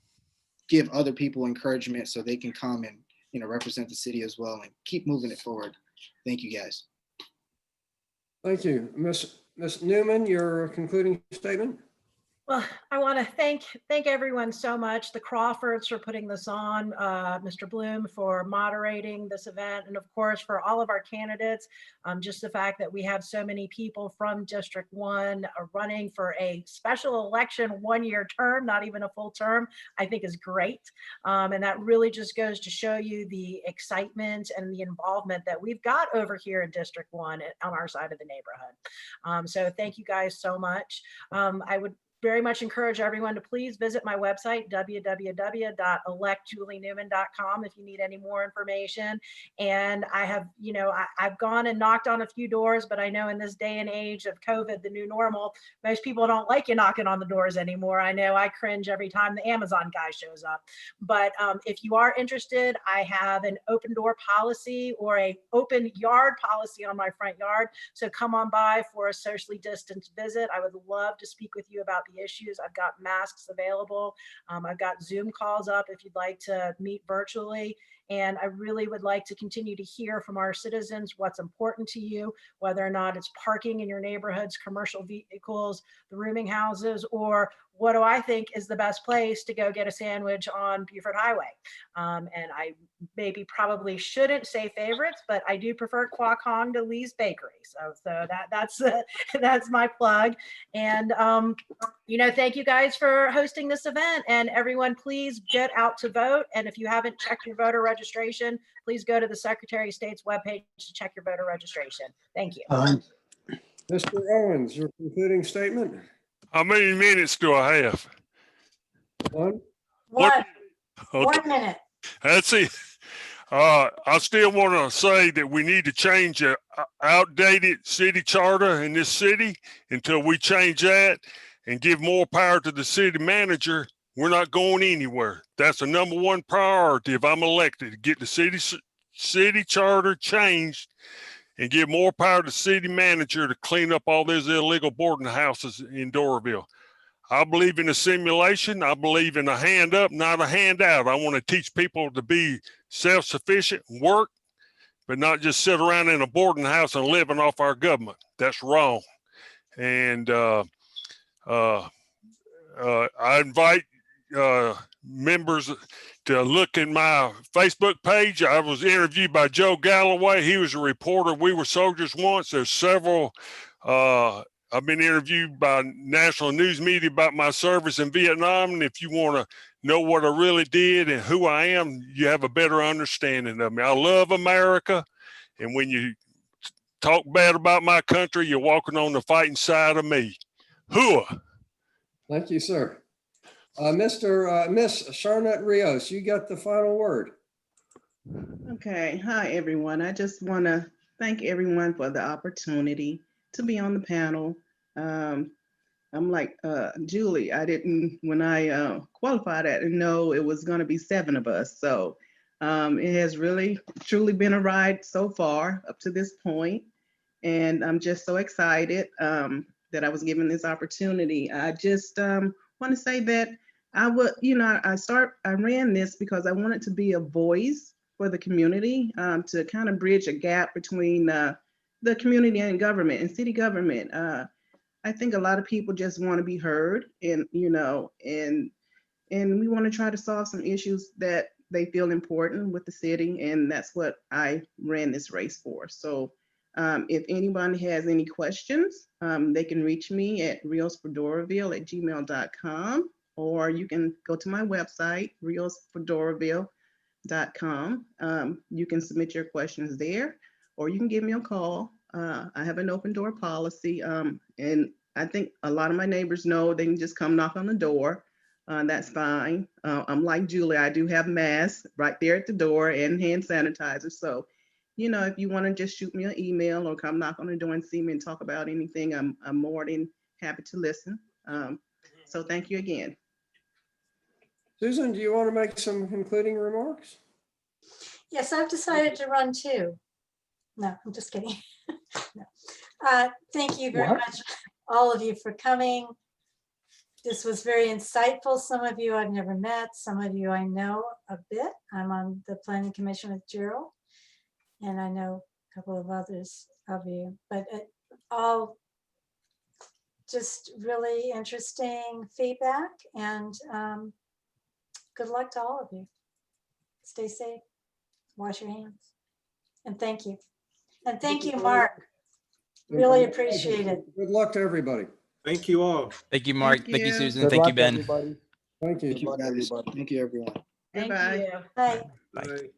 give other people encouragement so they can come and, you know, represent the city as well and keep moving it forward. Thank you, guys. Thank you. Ms. Newman, your concluding statement? Well, I want to thank everyone so much. The Crawfords for putting this on, Mr. Blum for moderating this event, and of course for all of our candidates. Just the fact that we have so many people from District 1 running for a special election, 1-year term, not even a full term, I think is great. And that really just goes to show you the excitement and the involvement that we've got over here in District 1 on our side of the neighborhood. So thank you guys so much. I would very much encourage everyone to please visit my website, www.electjulienewman.com, if you need any more information. And I have, you know, I've gone and knocked on a few doors, but I know in this day and age of COVID, the new normal, most people don't like you knocking on the doors anymore. I know I cringe every time the Amazon guy shows up. But if you are interested, I have an open door policy or a open yard policy on my front yard. So come on by for a socially distanced visit. I would love to speak with you about the issues. I've got masks available. I've got Zoom calls up if you'd like to meet virtually. And I really would like to continue to hear from our citizens what's important to you, whether or not it's parking in your neighborhoods, commercial vehicles, the rooming houses, or what do I think is the best place to go get a sandwich on Buford Highway. And I probably shouldn't say favorites, but I do prefer Kwok Hong to Lee's Bakery. So that's my plug. And you know, thank you guys for hosting this event, and everyone please get out to vote. And if you haven't checked your voter registration, please go to the Secretary of State's webpage to check your voter registration. Thank you. Mr. Owens, your concluding statement? How many minutes do I have? One. One Okay, minute. that's it. I still want to say that we need to change the outdated city charter in this city. Until we change that and give more power to the city manager, we're not going anywhere. That's the number one priority if I'm elected, to get the city charter changed and give more power to the city manager to clean up all those illegal boarding houses in Doraville. I believe in a simulation. I believe in a hand up, not a handout. I want to teach people to be self-sufficient, work, but not just sit around in a boarding house and living off our government. That's wrong. And I invite members to look at my Facebook page. I was interviewed by Joe Galloway. He was a reporter. We were soldiers once. There's several. I've been interviewed by national news media about my service in Vietnam. And if you want to know what I really did and who I am, you have a better understanding of me. I love America. And when you talk bad about my country, you're walking on the fighting side of me. Hooah. Thank you, sir. Miss Charnette Rios, you got the final word. Okay, hi everyone. I just want to thank everyone for the opportunity to be on the panel. I'm like Julie, when I qualified, I didn't know it was going to be 7 of us. So it has really, truly been a ride so far up to this point. And I'm just so excited that I was given this opportunity. I just want to say that I ran this because I wanted to be a voice for the community, to kind of bridge a gap between the community and government and city government. I think a lot of people just want to be heard, and we want to try to solve some issues that they feel important with the city, and that's what I ran this race for. So if anyone has any questions, they can reach me at riosfordoraville@gmail.com, or you can go to my website, riosfordoraville.com. You can submit your questions there, or you can give me a call. I have an open door policy, and I think a lot of my neighbors know they can just come knock on the door. That's fine. I'm like Julie, I do have masks right there at the door and hand sanitizer. So, if you want to just shoot me an email or come knock on the door and see me and talk about anything, I'm more than happy to listen. So thank you again. Susan, do you want to make some concluding remarks? Yes, I've decided to run too. No, I'm just kidding. No. Thank you very much, all of you, for coming. This was very insightful. Some of you I've never met, some of you I know a bit. I'm on the Planning Commission with Gerald, and I know a couple of others of you, but all just really interesting feedback, and good luck to all of you. Stay safe, wash your hands, and thank you. And thank you, Mark. Really appreciate it. Good luck to everybody. Thank you all. Thank you, Mark. Thank you, Susan. Good Thank you, luck, Ben. everybody. Thank you. Good luck, everybody. Thank you, everyone. Thank Bye-bye. you. Bye. Bye. Night.